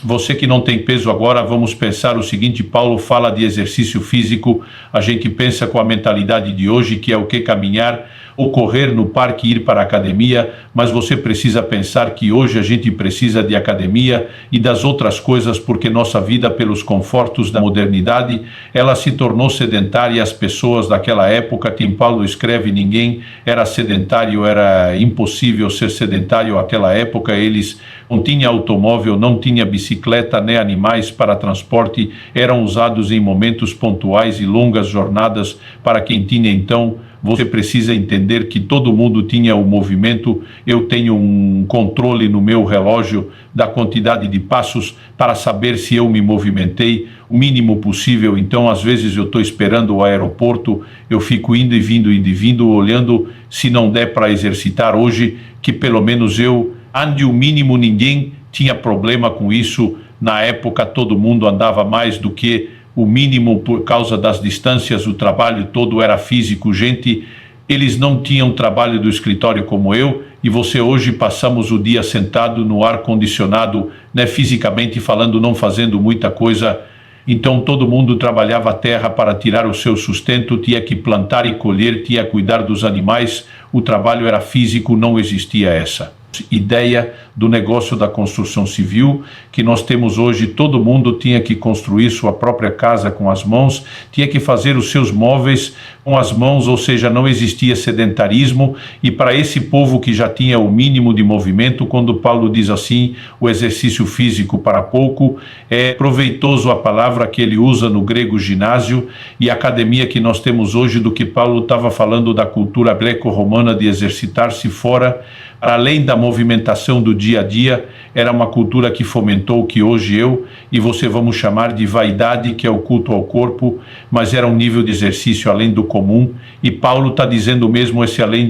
você que não tem peso agora. Vamos pensar o seguinte: Paulo fala de exercício físico, a gente pensa com a mentalidade de hoje, que é o que? Caminhar ou correr no parque, ir para a academia, mas você precisa pensar que hoje a gente precisa de academia e das outras coisas, porque nossa vida, pelos confortos da modernidade, ela se tornou sedentária. As pessoas daquela época, Tim Paulo escreve, ninguém era sedentário, era impossível ser sedentário naquela época. Eles não tinham automóvel, não tinham bicicleta, nem animais para transporte, eram usados em momentos pontuais e longas jornadas para quem tinha. Então, você precisa entender que todo mundo tinha o movimento. Eu tenho um controle no meu relógio da quantidade de passos para saber se eu me movimentei o mínimo possível. Então, às vezes eu estou esperando o aeroporto, eu fico indo e vindo, olhando se não der para exercitar hoje, que pelo menos eu ande o mínimo. Ninguém tinha problema com isso. Na época todo mundo andava mais do que o mínimo por causa das distâncias. O trabalho todo era físico. Gente, eles não tinham trabalho do escritório como eu e você. Hoje passamos o dia sentado no ar-condicionado, né, fisicamente falando, não fazendo muita coisa. Então todo mundo trabalhava a terra para tirar o seu sustento, tinha que plantar e colher, tinha que cuidar dos animais. O trabalho era físico, não existia essa ideia do negócio da construção civil, que nós temos hoje. Todo mundo tinha que construir sua própria casa com as mãos, tinha que fazer os seus móveis com as mãos, ou seja, não existia sedentarismo. E para esse povo que já tinha o mínimo de movimento, quando Paulo diz assim, o exercício físico para pouco, é proveitoso a palavra que ele usa no grego ginásio, e a academia que nós temos hoje, do que Paulo estava falando da cultura greco-romana de exercitar-se fora, além da movimentação do dia a dia. Era uma cultura que fomentou o que hoje eu e você vamos chamar de vaidade, que é o culto ao corpo, mas era um nível de exercício além do comum, e Paulo está dizendo mesmo esse além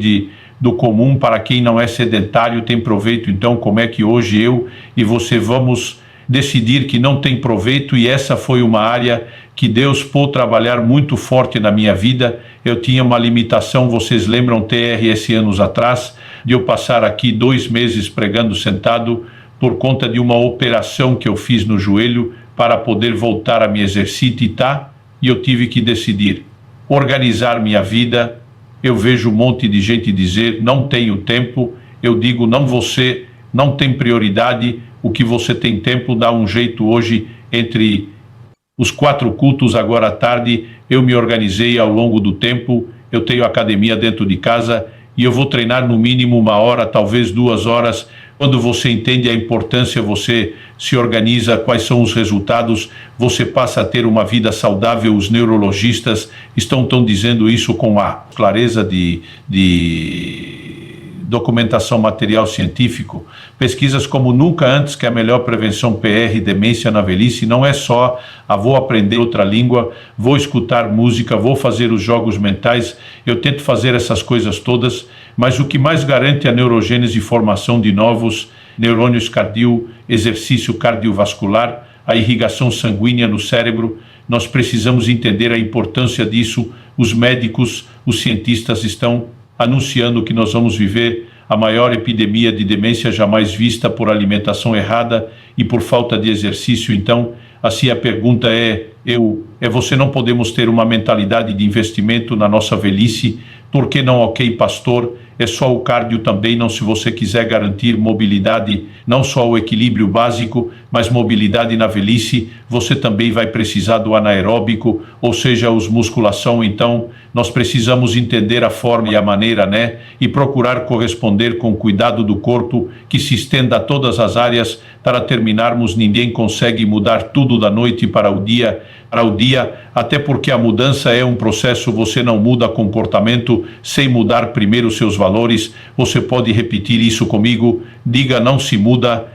do comum. Para quem não é sedentário tem proveito. Então, como é que hoje eu e você vamos decidir que não tem proveito? E essa foi uma área que Deus pôde trabalhar muito forte na minha vida. Eu tinha uma limitação, vocês lembram, TRS anos atrás, de eu passar aqui 2 meses pregando sentado por conta de uma operação que eu fiz no joelho para poder voltar a me exercitar, e eu tive que decidir, organizar minha vida. Eu vejo um monte de gente dizer, não tenho tempo. Eu digo, não, você não tem prioridade. O que você tem tempo, dá um jeito hoje entre os 4 cultos agora à tarde. Eu me organizei ao longo do tempo, eu tenho academia dentro de casa e eu vou treinar no mínimo 1 hora, talvez 2 horas. Quando você entende a importância, você se organiza, quais são os resultados, você passa a ter uma vida saudável. Os neurologistas estão dizendo isso com a clareza de documentação material científico. Pesquisas como nunca antes, que a melhor prevenção PR, demência na velhice, não é só vou aprender outra língua, vou escutar música, vou fazer os jogos mentais. Eu tento fazer essas coisas todas, mas o que mais garante a neurogênese e formação de novos neurônios cardio, exercício cardiovascular, a irrigação sanguínea no cérebro. Nós precisamos entender a importância disso. Os médicos, os cientistas estão anunciando que nós vamos viver a maior epidemia de demência jamais vista por alimentação errada e por falta de exercício. Então, assim, a pergunta você não podemos ter uma mentalidade de investimento na nossa velhice? Por que não? Ok, pastor, é só o cardio também. Não, se você quiser garantir mobilidade, não só o equilíbrio básico, mas mobilidade na velhice, você também vai precisar do anaeróbico, ou seja, os musculação. Então, nós precisamos entender a forma e a maneira, e procurar corresponder com o cuidado do corpo, que se estenda a todas as áreas. Para terminarmos, ninguém consegue mudar tudo da noite para o dia, até porque a mudança é um processo. Você não muda comportamento sem mudar primeiro seus valores. Você pode repetir isso comigo? Diga, não se muda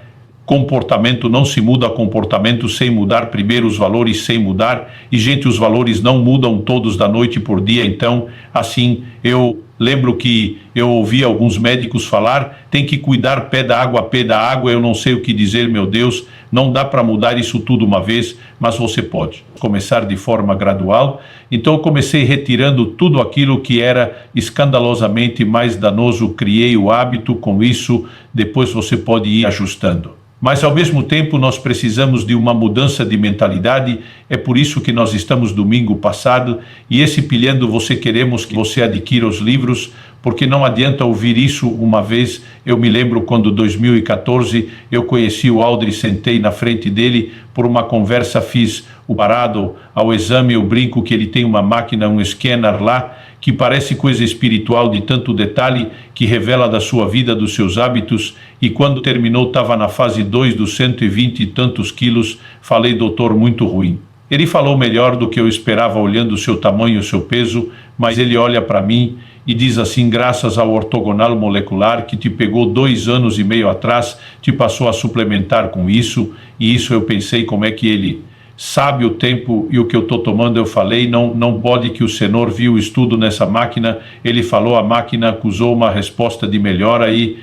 comportamento, não se muda comportamento sem mudar primeiro os valores, sem mudar. E, gente, os valores não mudam todos da noite por dia. Então, assim, eu lembro que eu ouvi alguns médicos falar, tem que cuidar pé da água. Eu não sei o que dizer, meu Deus, não dá para mudar isso tudo uma vez, mas você pode começar de forma gradual. Então eu comecei retirando tudo aquilo que era escandalosamente mais danoso, criei o hábito com isso, depois você pode ir ajustando. Mas, ao mesmo tempo, nós precisamos de uma mudança de mentalidade. É por isso que nós estamos domingo passado, e esse Pilhando Você queremos que você adquira os livros, porque não adianta ouvir isso uma vez. Eu me lembro quando, em 2014, eu conheci o Aldri, sentei na frente dele, por uma conversa fiz o parado ao exame. Eu brinco que ele tem uma máquina, um scanner lá, que parece coisa espiritual, de tanto detalhe que revela da sua vida, dos seus hábitos. E quando terminou, estava na fase 2 dos 120 e tantos quilos. Falei, doutor, muito ruim. Ele falou melhor do que eu esperava, olhando o seu tamanho e o seu peso, mas ele olha para mim e diz assim: graças ao ortogonal molecular que te pegou 2 anos e meio atrás, te passou a suplementar com isso. E isso eu pensei, como é que ele sabe o tempo e o que eu estou tomando? Eu falei, não pode, que o Senhor viu o estudo nessa máquina. Ele falou, a máquina acusou uma resposta de melhora e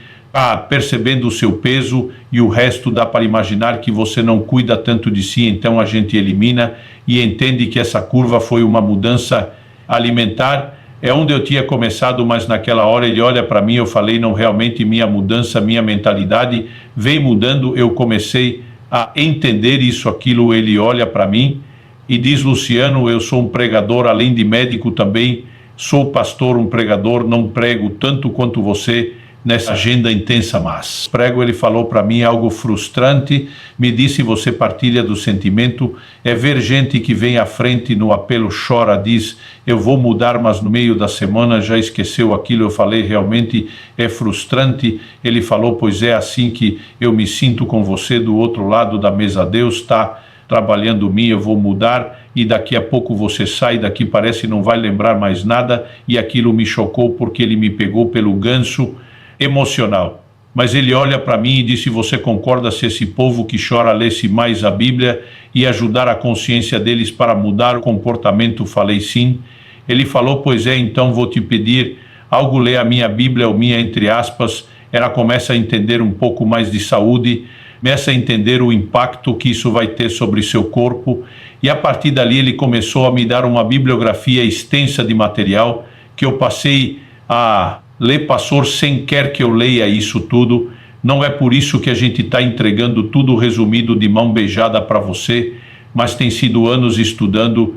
percebendo o seu peso e o resto, dá para imaginar que você não cuida tanto de si. Então a gente elimina e entende que essa curva foi uma mudança alimentar. É onde eu tinha começado, mas naquela hora ele olha para mim, eu falei, não, realmente minha mudança, minha mentalidade vem mudando. Eu comecei a entender isso, aquilo. Ele olha para mim e diz, Luciano, eu sou um pregador, além de médico também sou pastor, um pregador, não prego tanto quanto você, nessa agenda intensa, mas prego, ele falou para mim algo frustrante, me disse: você partilha do sentimento, é ver gente que vem à frente no apelo, chora, diz, eu vou mudar, mas no meio da semana já esqueceu aquilo. Eu falei, realmente é frustrante. Ele falou, pois é assim que eu me sinto com você do outro lado da mesa. Deus está trabalhando em mim, eu vou mudar, e daqui a pouco você sai daqui, parece não vai lembrar mais nada. E aquilo me chocou, porque ele me pegou pelo gancho emocional. Mas ele olha para mim e disse: você concorda se esse povo que chora lesse mais a Bíblia e ajudar a consciência deles para mudar o comportamento? Falei, sim. Ele falou, pois é, então vou te pedir algo, lê a minha Bíblia, ou minha entre aspas. Ela começa a entender um pouco mais de saúde, começa a entender o impacto que isso vai ter sobre seu corpo, e a partir dali ele começou a me dar uma bibliografia extensa de material que eu passei a ler, pastor, sem quer que eu leia isso tudo. Não é por isso que a gente está entregando tudo resumido de mão beijada para você, mas tem sido anos estudando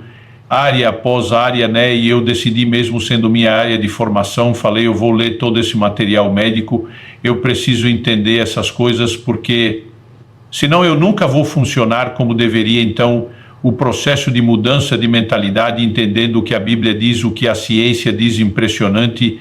área após área, né? E eu decidi, mesmo sendo minha área de formação, falei, eu vou ler todo esse material médico, eu preciso entender essas coisas, porque senão eu nunca vou funcionar como deveria. Então, o processo de mudança de mentalidade, entendendo o que a Bíblia diz, o que a ciência diz, impressionante,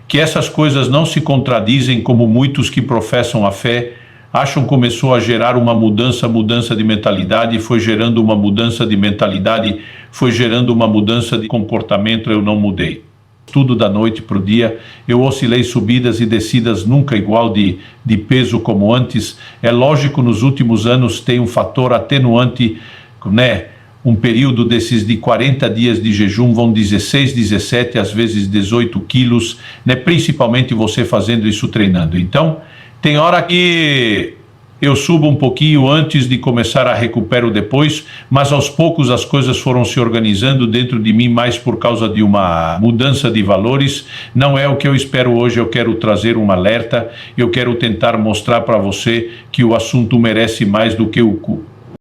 que essas coisas não se contradizem, como muitos que professam a fé acham. Começou a gerar uma mudança de mentalidade, foi gerando uma mudança de mentalidade, foi gerando uma mudança de comportamento. Eu não mudei. Tudo da noite para o dia, eu oscilei subidas e descidas, nunca igual de peso como antes. É lógico, nos últimos anos tem um fator atenuante, né? Um período desses de 40 dias de jejum vão 16, 17, às vezes 18 quilos, né? Principalmente você fazendo isso, treinando. Então, tem hora que eu subo um pouquinho antes de começar a recupero depois, mas aos poucos as coisas foram se organizando dentro de mim, mais por causa de uma mudança de valores. Não é o que eu espero hoje. Eu quero trazer um alerta, eu quero tentar mostrar para você que o assunto merece mais do que o